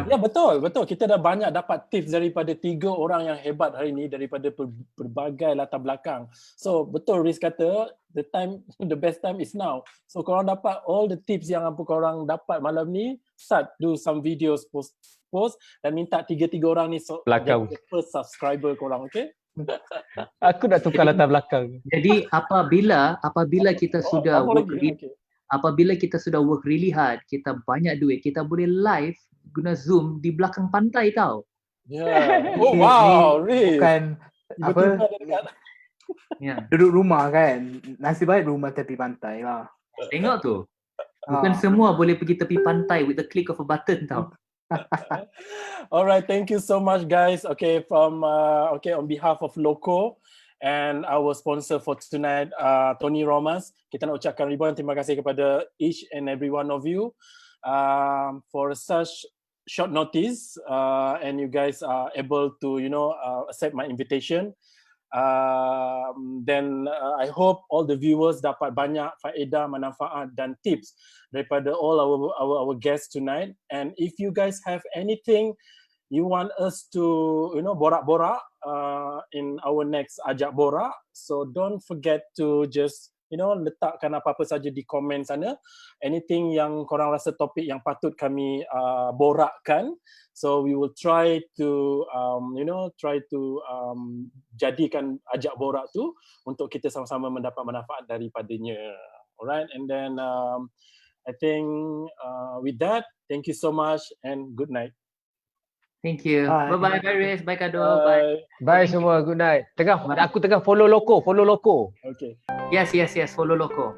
Ya betul. Kita dah banyak dapat tips daripada 3 orang yang hebat hari ni daripada berbagai latar belakang. So betul Riz kata the best time is now. So korang dapat all the tips yang apa korang dapat malam ni, start do some videos, post dan minta 3 orang ni
belakang
first subscriber korang, okay?
Aku nak tukar latar belakang.
Jadi apabila kita sudah apabila kita sudah work really hard, kita banyak duit, kita boleh live guna Zoom di belakang pantai tau.
Yeah. Oh wow, Riz.
Bukan apa? Duduk rumah kan. Nasib baik rumah tepi pantai lah.
Tengok tu. Bukan semua boleh pergi tepi pantai with the click of a button tau.
Alright, thank you so much guys. Okay, on behalf of Loco and our sponsor for tonight, Tony Romas, kita nak ucapkan ribuan terima kasih kepada each and every one of you for such short notice and you guys are able to accept my invitation. Then I hope all the viewers dapat banyak faedah, manfaat dan tips daripada all our guests tonight. And if you guys have anything you want us to borak-borak in our next Ajak Borak, so don't forget to just letakkan apa-apa saja di komen sana, anything yang korang rasa topik yang patut kami borakkan, so we will try to jadikan Ajak Borak tu untuk kita sama-sama mendapat manfaat daripadanya. Alright, and then I think with that, thank you so much and good night.
Thank you. Bye-bye, Riz. Bye, Kado.
Bye semua. Good night. Aku tengah follow Loco.
Okay.
Yes. Follow Loco.